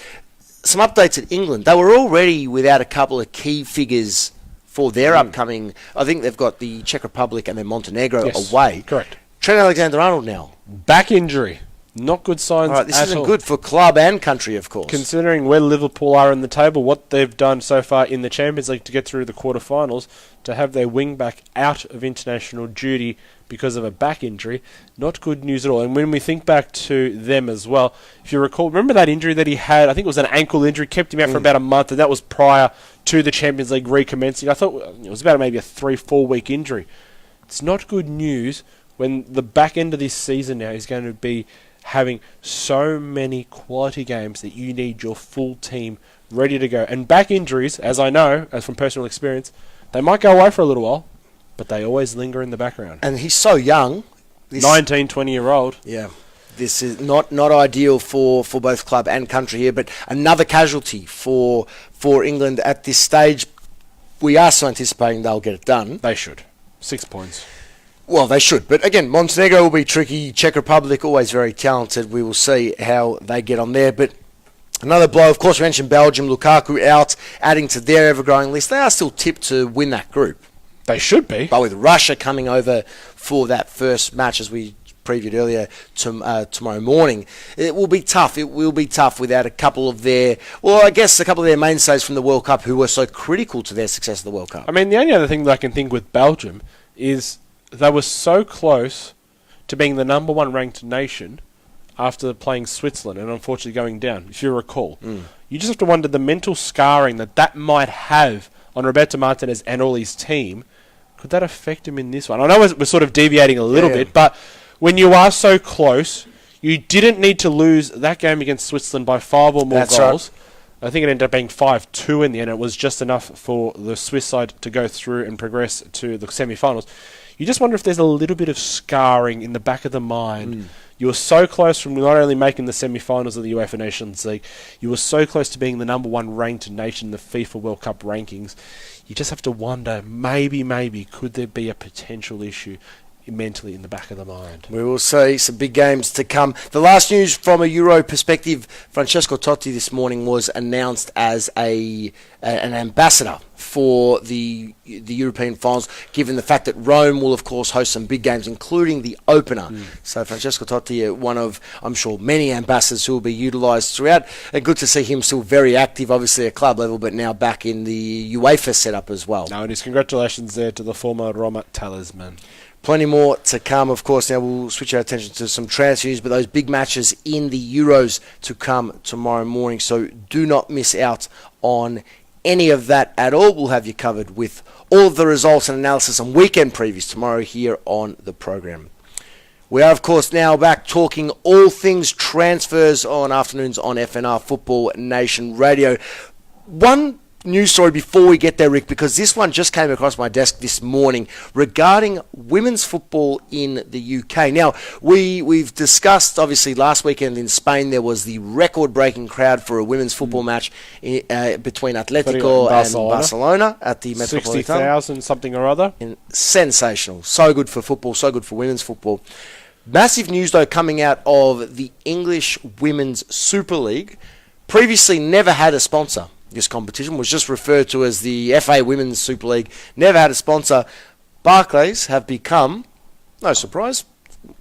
some updates at England. They were already without a couple of key figures for their upcoming... I think they've got the Czech Republic and then Montenegro away. Correct. Trent Alexander-Arnold now. Back injury. Not good signs at all. This isn't good for club and country, of course. Considering where Liverpool are in the table, what they've done so far in the Champions League to get through the quarterfinals, to have their wing-back out of international duty because of a back injury, not good news at all. And when we think back to them as well, if you recall, remember that injury that he had? I think it was an ankle injury, kept him out for about a month, and that was prior to the Champions League recommencing. I thought it was about maybe a 3-4 week injury. It's not good news when the back end of this season now is going to be having so many quality games that you need your full team ready to go. And back injuries, as I know, as from personal experience, They might go away for a little while, but they always linger in the background. And he's so young. 19, 20-year-old. Yeah. This is not ideal for both club and country here, but another casualty for England at this stage. We are still anticipating they'll get it done. They should. 6 points. Well, they should. But again, Montenegro will be tricky. Czech Republic, always very talented. We will see how they get on there. But another blow, of course, we mentioned Belgium, Lukaku out, adding to their ever-growing list. They are still tipped to win that group. They should be. But with Russia coming over for that first match, as we previewed earlier, tomorrow morning, it will be tough. It will be tough without a couple of their mainstays from the World Cup who were so critical to their success of the World Cup. I mean, the only other thing that I can think with Belgium is they were so close to being the number one ranked nation after playing Switzerland and unfortunately going down, if you recall. You just have to wonder the mental scarring that might have on Roberto Martinez and all his team. Could that affect him in this one? I know we're sort of deviating a little bit, but when you are so close, you didn't need to lose that game against Switzerland by 5 or more goals. Right. I think it ended up being 5-2 in the end. It was just enough for the Swiss side to go through and progress to the semi-finals. You just wonder if there's a little bit of scarring in the back of the mind. You were so close from not only making the semi-finals of the UEFA Nations League, you were so close to being the number one ranked nation in the FIFA World Cup rankings. You just have to wonder, maybe, could there be a potential issue mentally in the back of the mind? We will see some big games to come. The last news from a Euro perspective, Francesco Totti this morning was announced as an ambassador for the European finals, given the fact that Rome will, of course, host some big games, including the opener. So Francesco Totti, one of, I'm sure, many ambassadors who will be utilised throughout. And good to see him still very active, obviously at club level, but now back in the UEFA setup as well. No, and his congratulations there to the former Roma talisman. Plenty more to come, of course. Now we'll switch our attention to some transfer news, but those big matches in the Euros to come tomorrow morning. So do not miss out on any of that at all. We'll have you covered with all of the results and analysis and weekend previews tomorrow here on the program. We are, of course, now back talking all things transfers on afternoons on FNR Football Nation Radio. One news story before we get there, Rick, because this one just came across my desk this morning regarding women's football in the UK. Now, we've discussed, obviously, last weekend in Spain there was the record-breaking crowd for a women's football match between Atletico and Barcelona at the Metropolitano. 60,000 something or other. Sensational. So good for football, so good for women's football. Massive news, though, coming out of the English Women's Super League. Previously never had a sponsor. This competition was just referred to as the FA Women's Super League. Never had a sponsor. Barclays have become, no surprise.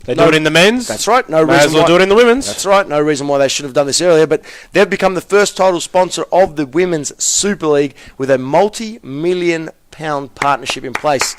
They do it in the men's. That's right. No reason as well do it in the women's. That's right. No reason why they should have done this earlier. But they've become the first title sponsor of the Women's Super League with a multi-million-pound partnership in place.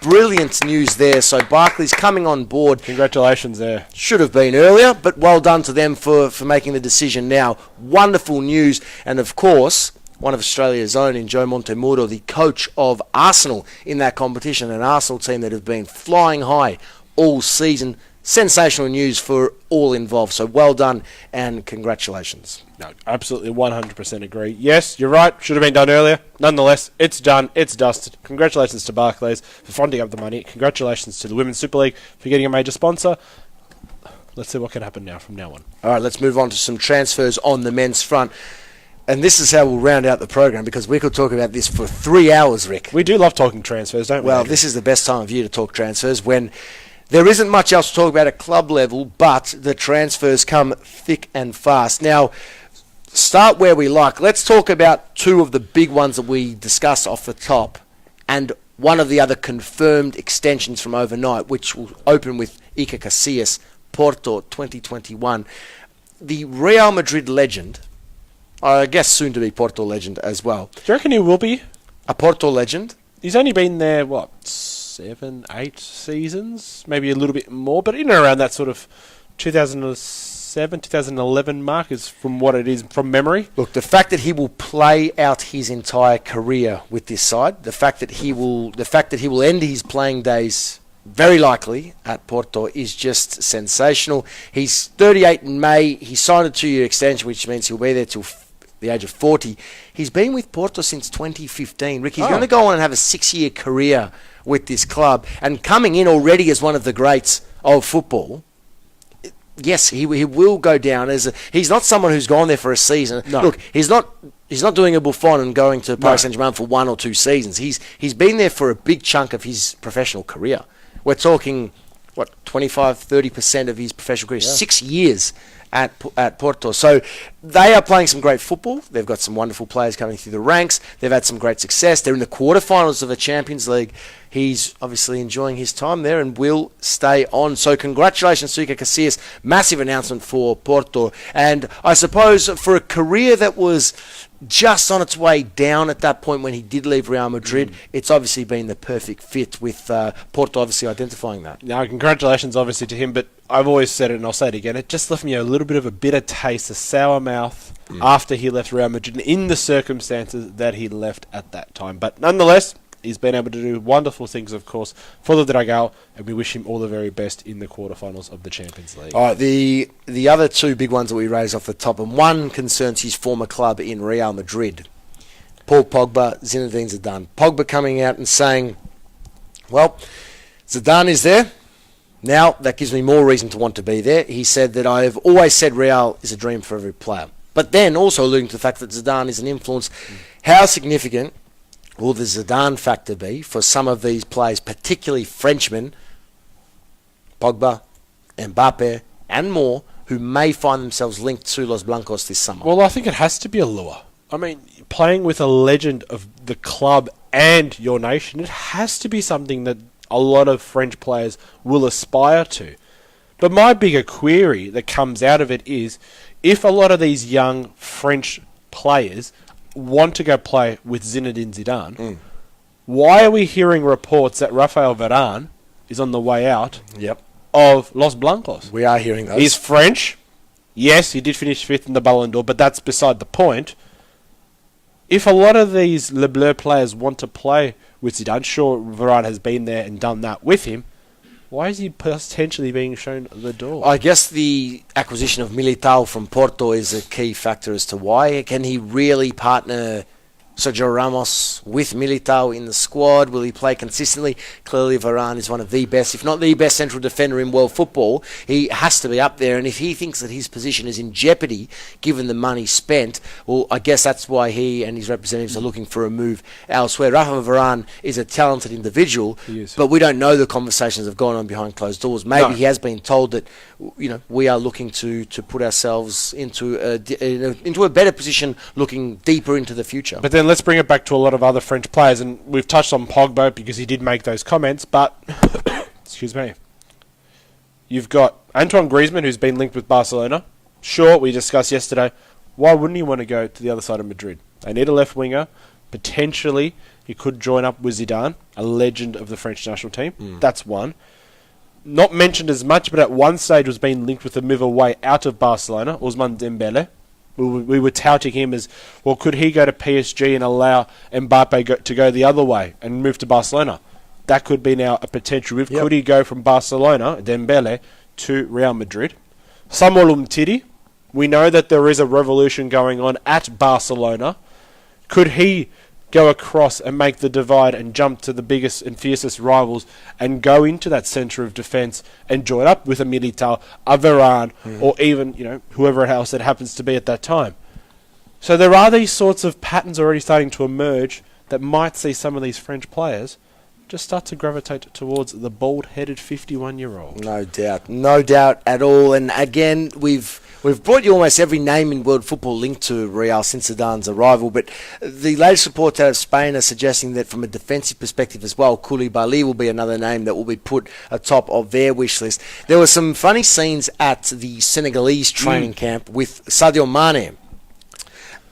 Brilliant news there. So Barclays coming on board. Congratulations there. Should have been earlier, but well done to them for making the decision now. Wonderful news. And of course, one of Australia's own in Joe Monte, the coach of Arsenal in that competition, an Arsenal team that have been flying high all season. Sensational news for all involved. So well done and congratulations. No, absolutely 100% agree. Yes, you're right. Should have been done earlier. Nonetheless, it's done. It's dusted. Congratulations to Barclays for fronting up the money. Congratulations to the Women's Super League for getting a major sponsor. Let's see what can happen now from now on. All right, let's move on to some transfers on the men's front. And this is how we'll round out the program, because we could talk about this for 3 hours, Rick. We do love talking transfers, don't we? Well, this is the best time of year to talk transfers, when there isn't much else to talk about at club level, but the transfers come thick and fast. Now, start where we like. Let's talk about two of the big ones that we discussed off the top, and one of the other confirmed extensions from overnight, which will open with Iker Casillas, Porto 2021. The Real Madrid legend, I guess soon to be Porto legend as well. Do you reckon he will be? A Porto legend? He's only been there, 7, 8 seasons? Maybe a little bit more, but in and around that sort of 2007, 2011 mark is from what it is from memory. Look, the fact that he will play out his entire career with this side, the fact that he will end his playing days very likely at Porto is just sensational. He's 38 in May. He signed a 2-year extension, which means he'll be there till the age of 40. He's been with Porto since 2015. Rick, he's going to go on and have a 6-year career with this club. And coming in already as one of the greats of football, yes, he will go down as he's not someone who's gone there for a season. No. Look, he's not doing a Buffon and going to Paris Saint-Germain for 1 or 2 seasons. He's been there for a big chunk of his professional career. We're talking 25-30% of his professional career, 6 years at Porto. So they are playing some great football. They've got some wonderful players coming through the ranks. They've had some great success. They're in the quarterfinals of the Champions League. He's obviously enjoying his time there and will stay on. So congratulations to Iker Casillas. Massive announcement for Porto. And I suppose for a career that was just on its way down at that point when he did leave Real Madrid, it's obviously been the perfect fit with Porto obviously identifying that. Now, congratulations obviously to him, but I've always said it and I'll say it again, it just left me a little bit of a bitter taste, a sour mouth after he left Real Madrid in the circumstances that he left at that time. But nonetheless, he's been able to do wonderful things, of course, for the Dragão, and we wish him all the very best in the quarterfinals of the Champions League. All right, the other two big ones that we raised off the top, and one concerns his former club in Real Madrid. Paul Pogba, Zinedine Zidane. Pogba coming out and saying, well, Zidane is there. Now, that gives me more reason to want to be there. He said that I have always said Real is a dream for every player. But then also alluding to the fact that Zidane is an influence. How significant will the Zidane factor be for some of these players, particularly Frenchmen, Pogba, Mbappe, and more, who may find themselves linked to Los Blancos this summer? Well, I think it has to be a lure. I mean, playing with a legend of the club and your nation, it has to be something that a lot of French players will aspire to. But my bigger query that comes out of it is, if a lot of these young French players want to go play with Zinedine Zidane, why are we hearing reports that Raphael Varane is on the way out of Los Blancos? We are hearing those. He's French. Yes, he did finish 5th in the Ballon d'Or, but that's beside the point. If a lot of these Le Bleu players want to play with Zidane, sure, Varane has been there and done that with him, why is he potentially being shown the door? I guess the acquisition of Militao from Porto is a key factor as to why. Can he really partner Sergio Ramos with Militao in the squad? Will he play consistently? Clearly Varane is one of the best, if not the best central defender in world football. He has to be up there, and if he thinks that his position is in jeopardy given the money spent, well, I guess that's why he and his representatives are looking for a move elsewhere. Rafa Varane is a talented individual, but we don't know the conversations that have gone on behind closed doors. Maybe he has been told that, you know, we are looking to put ourselves into a better position, looking deeper into the future. But then let's bring it back to a lot of other French players, and we've touched on Pogba because he did make those comments, but excuse me, you've got Antoine Griezmann, who's been linked with Barcelona. Sure, we discussed yesterday, why wouldn't he want to go to the other side of Madrid? They need a left winger. Potentially he could join up with Zidane, a legend of the French national team. That's one. Not mentioned as much, but at one stage was being linked with a move away out of Barcelona, Ousmane Dembele. We were touting him as, well, could he go to PSG and allow Mbappe to go the other way and move to Barcelona? That could be now a potential move. Could he go from Barcelona, Dembele, to Real Madrid? Samuel Umtiti, we know that there is a revolution going on at Barcelona. Could he go across and make the divide and jump to the biggest and fiercest rivals and go into that centre of defence and join up with a Militao, a Varane, or even, you know, whoever else it happens to be at that time? So there are these sorts of patterns already starting to emerge that might see some of these French players just start to gravitate towards the bald-headed 51-year-old. No doubt at all. And again, we've brought you almost every name in world football linked to Real since Zidane's arrival, but the latest reports out of Spain are suggesting that from a defensive perspective as well, Koulibaly will be another name that will be put atop of their wish list. There were some funny scenes at the Senegalese training camp with Sadio Mane.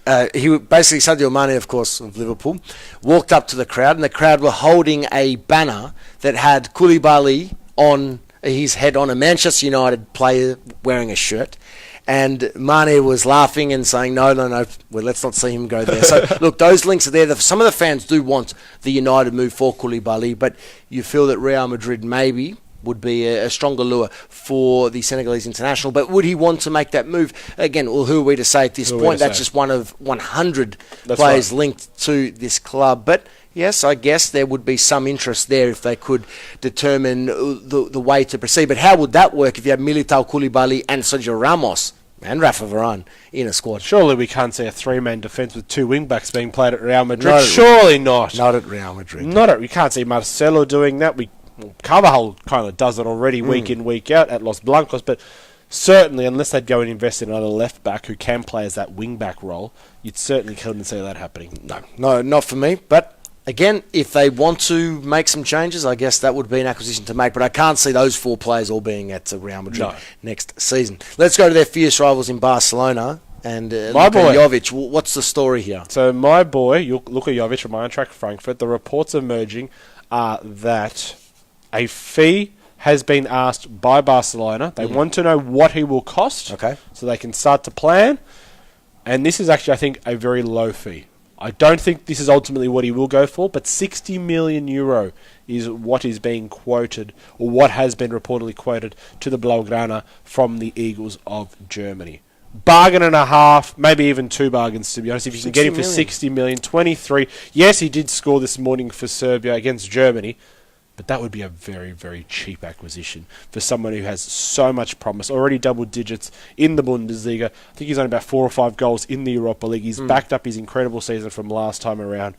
Sadio Mane, of course, of Liverpool, walked up to the crowd, and the crowd were holding a banner that had Koulibaly on his head on a Manchester United player wearing a shirt. And Mane was laughing and saying, no, well, let's not see him go there. So, look, those links are there. Some of the fans do want the United move for Koulibaly, but you feel that Real Madrid maybe would be a stronger lure for the Senegalese international. But would he want to make that move? Again, well, who are we to say at this point? That's just one of 100 players linked to this club. But yes, I guess there would be some interest there if they could determine the way to proceed. But how would that work if you have Militao, Koulibaly and Sergio Ramos and Rafa Varane in a squad? Surely we can't see a three-man defence with two wing-backs being played at Real Madrid. Surely not. Not at Real Madrid. We can't see Marcelo doing that. Carvajal kind of does it already week in, week out at Los Blancos, but certainly, unless they'd go and invest in another left-back who can play as that wing-back role, you'd certainly couldn't see that happening. No, not for me, but again, if they want to make some changes, I guess that would be an acquisition to make. But I can't see those four players all being at Real Madrid next season. Let's go to their fierce rivals in Barcelona and my boy Jovic. What's the story here? Luka Jovic from Eintracht Frankfurt. The reports emerging are that a fee has been asked by Barcelona. They want to know what he will cost, so they can start to plan. And this is actually, I think, a very low fee. I don't think this is ultimately what he will go for, but 60 million euro is what is being quoted, or what has been reportedly quoted to the Blaugrana from the Eagles of Germany. Bargain and a half, maybe even two bargains, to be honest. If you can get him for 60 million, 23. Yes, he did score this morning for Serbia against Germany, but that would be a very, very cheap acquisition for someone who has so much promise. Already double digits in the Bundesliga. I think he's on about 4 or 5 goals in the Europa League. He's backed up his incredible season from last time around.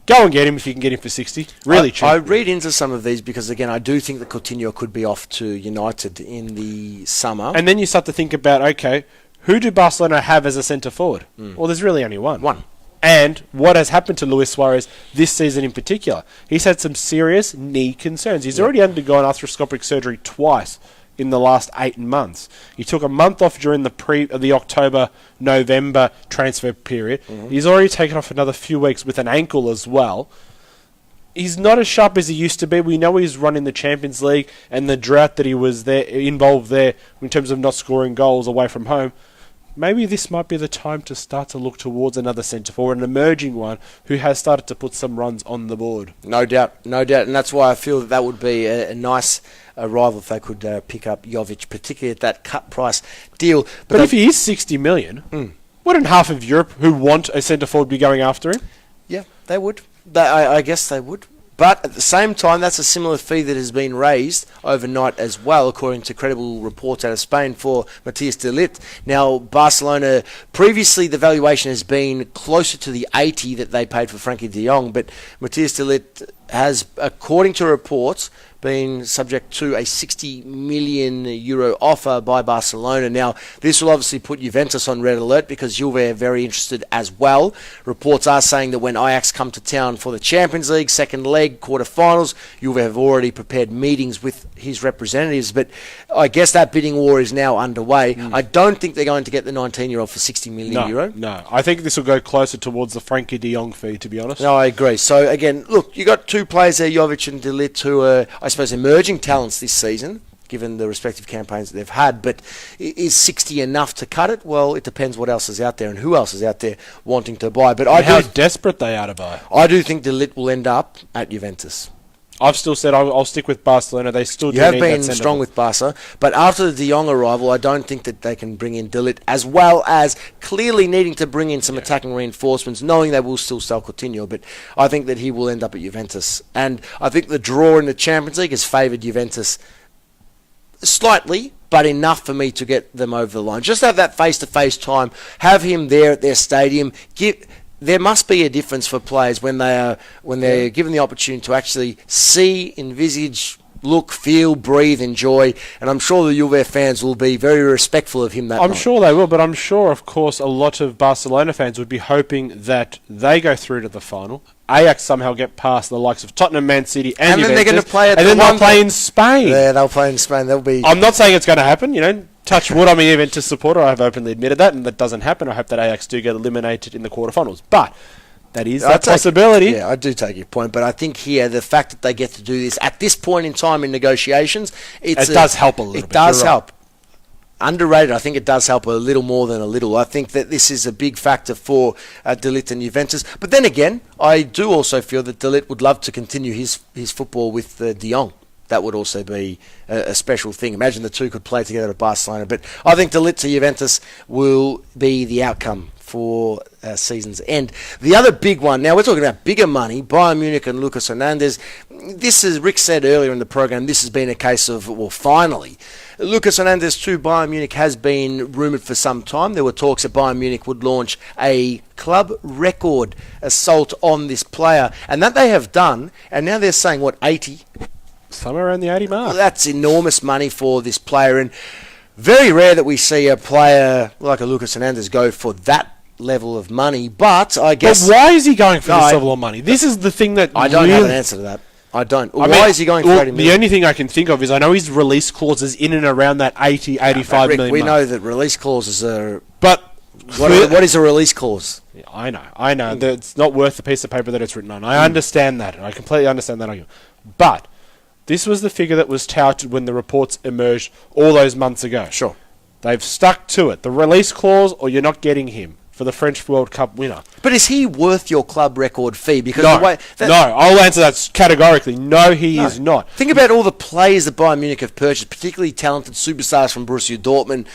Go and get him if you can get him for 60. Really cheap. I read into some of these because, again, I do think that Coutinho could be off to United in the summer. And then you start to think about, okay, who do Barcelona have as a centre forward? Well, there's really only one. And what has happened to Luis Suarez this season in particular? He's had some serious knee concerns. He's already undergone arthroscopic surgery twice in the last 8 months. He took a month off during the October-November transfer period. He's already taken off another few weeks with an ankle as well. He's not as sharp as he used to be. We know he's run in the Champions League and the drought that he was involved there in terms of not scoring goals away from home. Maybe this might be the time to start to look towards another centre-forward, an emerging one who has started to put some runs on the board. No doubt. And that's why I feel that would be a nice rival if they could pick up Jovic, particularly at that cut price deal. But if he is 60 million, wouldn't half of Europe who want a centre-forward be going after him? Yeah, they would. I guess they would. But at the same time, that's a similar fee that has been raised overnight as well, according to credible reports out of Spain, for Matthias de Ligt. Now, Barcelona, previously the valuation has been closer to the 80 that they paid for Frankie de Jong, but Matthias de Ligt has, according to reports, been subject to a 60 million euro offer by Barcelona. Now, this will obviously put Juventus on red alert because Juve are very interested as well. Reports are saying that when Ajax come to town for the Champions League second leg quarterfinals, Juve have already prepared meetings with his representatives. But I guess that bidding war is now underway. I don't think they're going to get the 19-year-old for 60 million euro. No, I think this will go closer towards the Frankie de Jong fee, to be honest. No, I agree. So again, look, you got two players there, Jovic and de Ligt, who are, I suppose, emerging talents this season, given the respective campaigns that they've had. But is 60 enough to cut it? Well, it depends what else is out there and who else is out there wanting to buy. But how desperate they are to buy. I do think de Ligt will end up at Juventus. I've still said I'll stick with Barcelona. They still do need that. You have been strong with Barca, but after the de Jong arrival, I don't think that they can bring in de Ligt, as well as clearly needing to bring in some attacking reinforcements, knowing they will still sell Coutinho. But I think that he will end up at Juventus. And I think the draw in the Champions League has favoured Juventus slightly, but enough for me to get them over the line. Just have that face-to-face time, have him there at their stadium, there must be a difference for players when they're given the opportunity to actually see, envisage, look, feel, breathe, enjoy, and I'm sure the Juve fans will be very respectful of him that night. I'm sure they will, but I'm sure, of course, a lot of Barcelona fans would be hoping that they go through to the final, Ajax somehow get past the likes of Tottenham, Man City, and Juventus, then they're going to play they'll play in Spain. Yeah, they'll play in Spain. I'm not saying it's going to happen, touch wood, I'm a Juventus supporter. I've openly admitted that, and that doesn't happen. I hope that Ajax do get eliminated in the quarterfinals. But that is a possibility. Yeah, I do take your point, but I think here the fact that they get to do this at this point in time in negotiations, it does help a little bit. It does help. Underrated, I think it does help a little more than a little. I think that this is a big factor for de Ligt and Juventus. But then again, I do also feel that de Ligt would love to continue his football with de Jong. that would also be a special thing. Imagine the two could play together at Barcelona. But I think De Ligt to Juventus will be the outcome for season's end. The other big one, now we're talking about bigger money, Bayern Munich and Lucas Hernandez. This, as Rick said earlier in the program, this has been a case of, well, finally. Lucas Hernandez to Bayern Munich has been rumoured for some time. There were talks that Bayern Munich would launch a club record assault on this player, and that they have done, and now they're saying, 80? Somewhere around the 80 mark. Well, that's enormous money for this player, and very rare that we see a player like a Lucas Hernandez go for that level of money, but I guess... But why is he going for this level of money? This is the thing that I don't have an answer to that. I don't. Why is he going for 80 million? The only thing I can think of is I know his release clause is in and around that 80, 85 Rick, million we mark. know that release clauses are... But... What is a release clause? Yeah, I know. That it's not worth the piece of paper that it's written on. I understand that. I completely understand that argument. But this was the figure that was touted when the reports emerged all those months ago. Sure. They've stuck to it. The release clause, or you're not getting him for the French World Cup winner. But is he worth your club record fee? Because No, the way no. I'll answer that categorically. No, he is not. Think about all the players that Bayern Munich have purchased, particularly talented superstars from Borussia Dortmund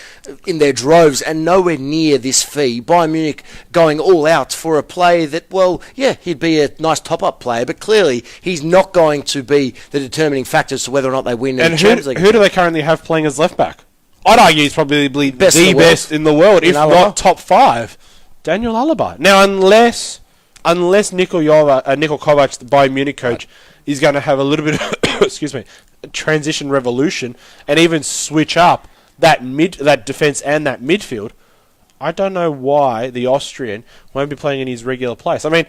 in their droves, and nowhere near this fee. Bayern Munich going all out for a player that, well, yeah, he'd be a nice top-up player, but clearly he's not going to be the determining factor as to whether or not they win in the Champions League. Who do they currently have playing as left-back? I'd argue he's probably the best in the world, if Alaba. not top 5. Daniel Alaba. Now, unless Niko Kovac, the Bayern Munich coach, is going to have a little bit of, excuse me, transition revolution and even switch up that defence and that midfield, I don't know why the Austrian won't be playing in his regular place. I mean,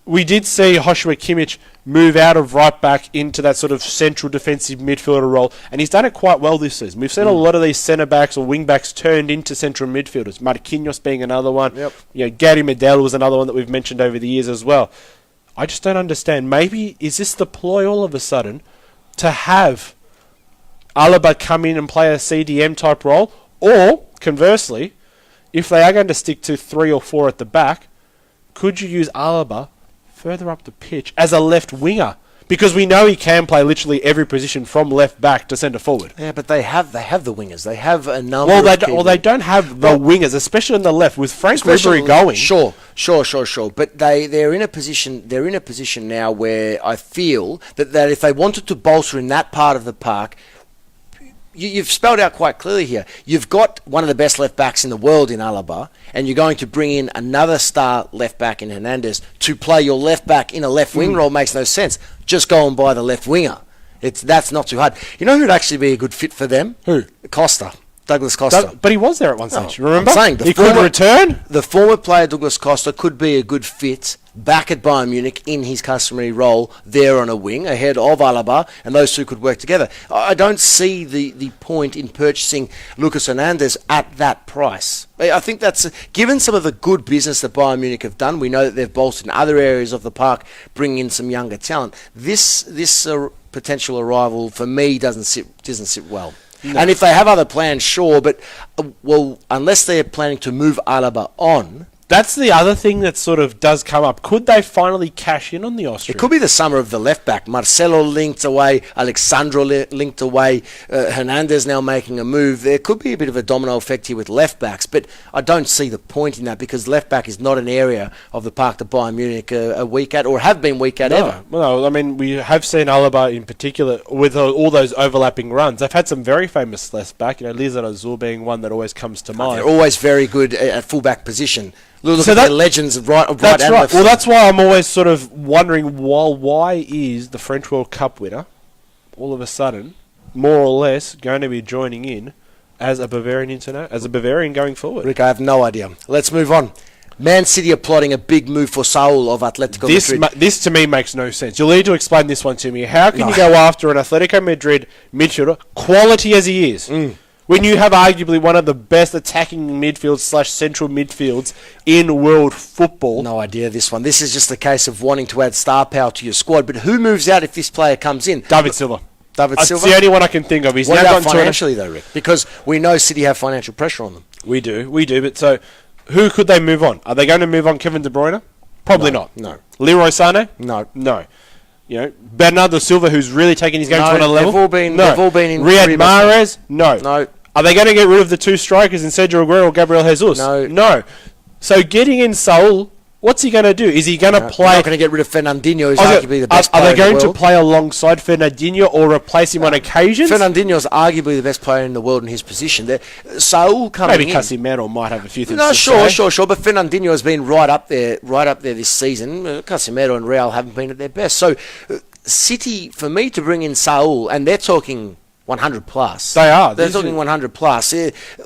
we did see Joshua Kimmich move out of right back into that sort of central defensive midfielder role, and he's done it quite well this season. We've seen a lot of these centre backs or wing backs turned into central midfielders. Marquinhos being another one. Yep. Gary Medel was another one that we've mentioned over the years as well. I just don't understand. Maybe is this the ploy all of a sudden to have Alaba come in and play a CDM type role, or conversely, if they are going to stick to 3 or 4 at the back, could you use Alaba further up the pitch as a left winger? Because we know he can play literally every position from left back to centre forward. Yeah, but they have the wingers. They have a number. They don't have the wingers, especially on the left with Frank Ribery going. Sure. But they're in a position. They're in a position now where I feel that if they wanted to bolster in that part of the park. You've spelled out quite clearly here. You've got one of the best left backs in the world in Alaba, and you're going to bring in another star left back in Hernandez to play your left back in a left wing role. Makes no sense. Just go and buy the left winger. That's not too hard. You know who'd actually be a good fit for them? Who? Costa. Douglas Costa. But he was there at one stage. Remember? I'm saying he could return. The former player Douglas Costa could be a good fit back at Bayern Munich in his customary role there on a wing ahead of Alaba, and those two could work together. I don't see the point in purchasing Lucas Hernandez at that price. I think that's, given some of the good business that Bayern Munich have done, we know that they've bolstered in other areas of the park, bringing in some younger talent. This potential arrival, for me, doesn't sit well. No. And if they have other plans, sure, but unless they're planning to move Alaba on, that's the other thing that sort of does come up. Could they finally cash in on the Austrian? It could be the summer of the left back. Marcelo linked away, Alexandro linked away, Hernandez now making a move. There could be a bit of a domino effect here with left backs, but I don't see the point in that because left back is not an area of the park that Bayern Munich are weak at or have been weak at ever. Well, I mean, we have seen Alaba in particular with all those overlapping runs. They've had some very famous left back, Lizard Azul being one that always comes to mind. They're always very good at full-back position. Look at their legends right and right. left. Well, that's why I'm always sort of wondering why is the French World Cup winner all of a sudden more or less going to be joining in as a Bavarian going forward. Rick, I have no idea. Let's move on. Man City are plotting a big move for Saul of Atletico Madrid. This to me makes no sense. You'll need to explain this one to me. How can you go after an Atletico Madrid midfielder, quality as he is, when you have arguably one of the best attacking midfields / central midfields in world football? No idea this one. This is just a case of wanting to add star power to your squad. But who moves out if this player comes in? David Silva. That's the only one I can think of. He's what now about financially though, Rick? Because we know City have financial pressure on them. We do. But so, who could they move on? Are they going to move on Kevin De Bruyne? Probably not. No. Leroy Sané? No. Bernardo Silva, who's really taking his game to another level. They've all been in Riyad Mahrez, no. No. Are they going to get rid of the two strikers in Sergio Aguero or Gabriel Jesus? No. So getting in Saul, what's he going to do? Is he going to play? They're not going to get rid of Fernandinho, who's arguably the best player Are they in the going world. to play alongside Fernandinho or replace him on occasions? Fernandinho's arguably the best player in the world in his position. Saul coming Maybe in. Casemiro might have a few things No, to sure. say. But Fernandinho has been right up there this season. Casemiro and Real haven't been at their best. So City, for me, to bring in Saul, and they're talking 100 plus. They are. They're talking 100 plus.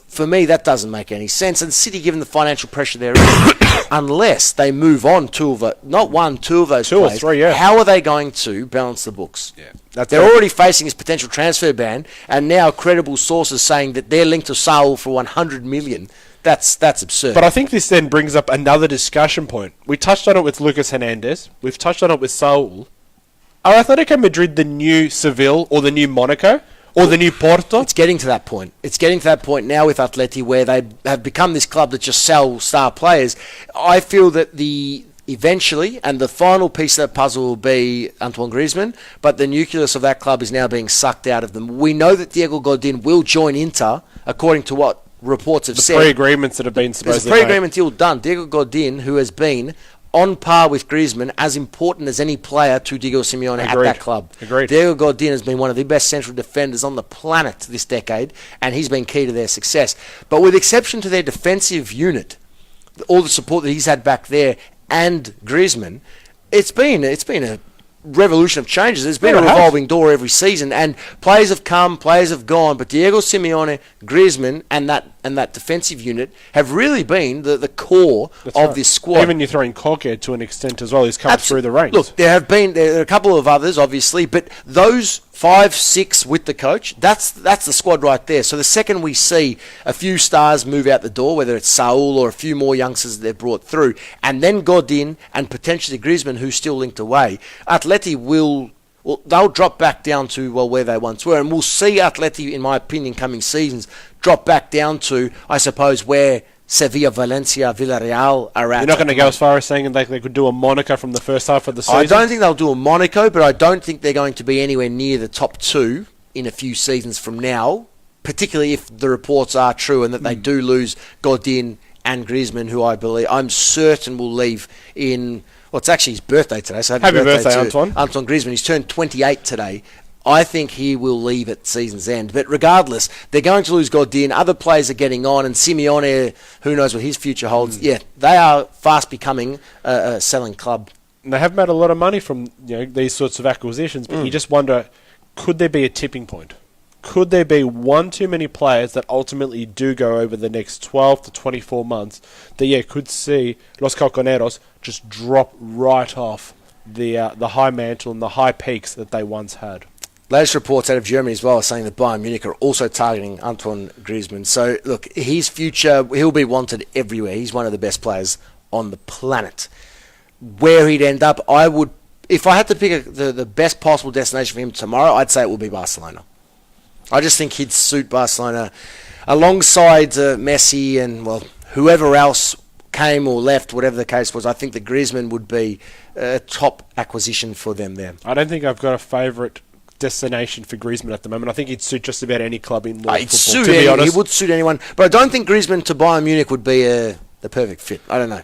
For me, that doesn't make any sense. And City, given the financial pressure they're in, unless they move on two of those players, or three, yeah. How are they going to balance the books? Yeah, they're already facing this potential transfer ban, and now credible sources saying that they're linked to Saul for 100 million. That's absurd. But I think this then brings up another discussion point. We touched on it with Lucas Hernandez. We've touched on it with Saul. Are Atletico Madrid the new Seville or the new Monaco? Or the new Porto? It's getting to that point. It's getting to that point now with Atleti where they have become this club that just sell star players. I feel that eventually, and the final piece of that puzzle will be Antoine Griezmann, but the nucleus of that club is now being sucked out of them. We know that Diego Godin will join Inter, according to what reports have said. The pre-agreements that have been supposedly There's a pre-agreement deal done. Diego Godin, who has been on par with Griezmann, as important as any player to Diego Simeone at that club. Agreed. Diego Godin has been one of the best central defenders on the planet this decade, and he's been key to their success. But with exception to their defensive unit, all the support that he's had back there, and Griezmann, it's been a revolution of changes. There's been a revolving door every season, and players have come, players have gone, but Diego Simeone, Griezmann, and that defensive unit have really been the core of this squad. Even you throw in Koke to an extent as well. He's come through the ranks. Look, there are a couple of others, obviously, but those 5, 6 with the coach, that's the squad right there. So the second we see a few stars move out the door, whether it's Saul or a few more youngsters that they've brought through, and then Godin and potentially Griezmann, who's still linked away, Atleti they'll drop back down to where they once were, and we'll see Atleti, in my opinion, coming seasons drop back down to, I suppose, where Sevilla, Valencia, Villarreal are at. You're not going to go as far as saying they could do a Monaco from the first half of the season? I don't think they'll do a Monaco, but I don't think they're going to be anywhere near the top 2 in a few seasons from now, particularly if the reports are true and that they do lose Godin and Griezmann, who I'm certain will leave in... Well, it's actually his birthday today, so happy birthday to Antoine. Antoine Griezmann. He's turned 28 today. I think he will leave at season's end. But regardless, they're going to lose Godin. Other players are getting on, and Simeone, who knows what his future holds. Yeah, they are fast becoming a selling club. And they have made a lot of money from these sorts of acquisitions, but you just wonder, could there be a tipping point? Could there be one too many players that ultimately do go over the next 12 to 24 months that could see Los Calconeros just drop right off the high mantle and the high peaks that they once had? Latest reports out of Germany as well are saying that Bayern Munich are also targeting Antoine Griezmann. So, look, his future, he'll be wanted everywhere. He's one of the best players on the planet. Where he'd end up, if I had to pick the best possible destination for him tomorrow, I'd say it would be Barcelona. I just think he'd suit Barcelona alongside Messi and, whoever else came or left, whatever the case was. I think that Griezmann would be a top acquisition for them there. I don't think I've got a favourite destination for Griezmann at the moment. I think he'd suit just about any club in world football, to be honest. He would suit anyone, but I don't think Griezmann to Bayern Munich would be the perfect fit. I don't know.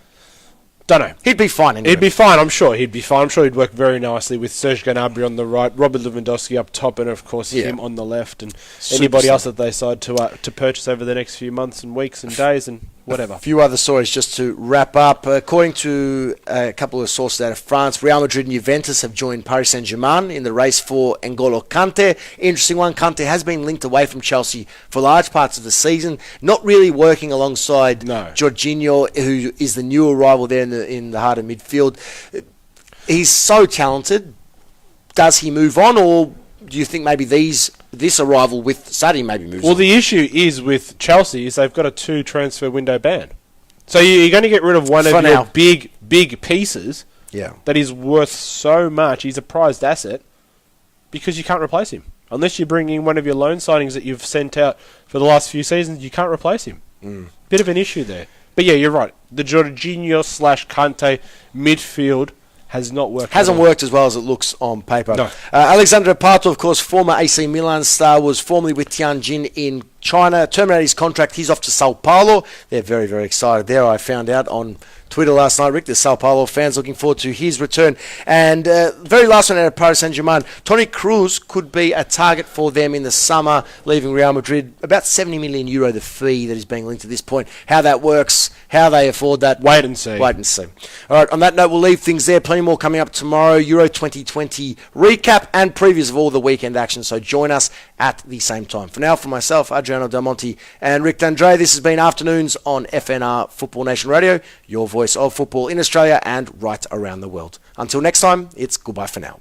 Don't know. He'd be fine anyway. He'd be fine, I'm sure. He'd be fine. I'm sure he'd work very nicely with Serge Gnabry on the right, Robert Lewandowski up top, and of course him on the left, and anybody else that they decide to purchase over the next few months and weeks and days and whatever. A few other stories just to wrap up. According to a couple of sources out of France, Real Madrid and Juventus have joined Paris Saint-Germain in the race for N'Golo Kante. Interesting one. Kante has been linked away from Chelsea for large parts of the season, not really working alongside Jorginho, who is the new arrival there in the heart of midfield. He's so talented. Does he move on, or do you think maybe this arrival with Sadio maybe moves on? Well, the issue is with Chelsea is they've got a 2 transfer window ban. So you're going to get rid of one of your big pieces that is worth so much. He's a prized asset because you can't replace him. Unless you bring in one of your loan signings that you've sent out for the last few seasons, you can't replace him. Bit of an issue there. But yeah, you're right. The Jorginho / Kante midfield has not worked. Hasn't worked as well as it looks on paper. No. Alexandre Pato, of course, former AC Milan star, was formerly with Tianjin in China, terminated his contract. He's off to Sao Paulo. They're very, very excited there. I found out on Twitter last night, Rick, the Sao Paulo fans looking forward to his return. And very last one out of Paris Saint-Germain, Toni Kroos could be a target for them in the summer, leaving Real Madrid. About €70 million, the fee that is being linked at this point. How that works, how they afford that. Wait and see. Wait and see. All right, on that note, we'll leave things there. Plenty more coming up tomorrow. Euro 2020 recap and previews of all the weekend action. So join us at the same time. For now, for myself, Adriano Del Monte and Rick D'Andre, this has been Afternoons on FNR Football Nation Radio, your voice of football in Australia and right around the world. Until next time, it's goodbye for now.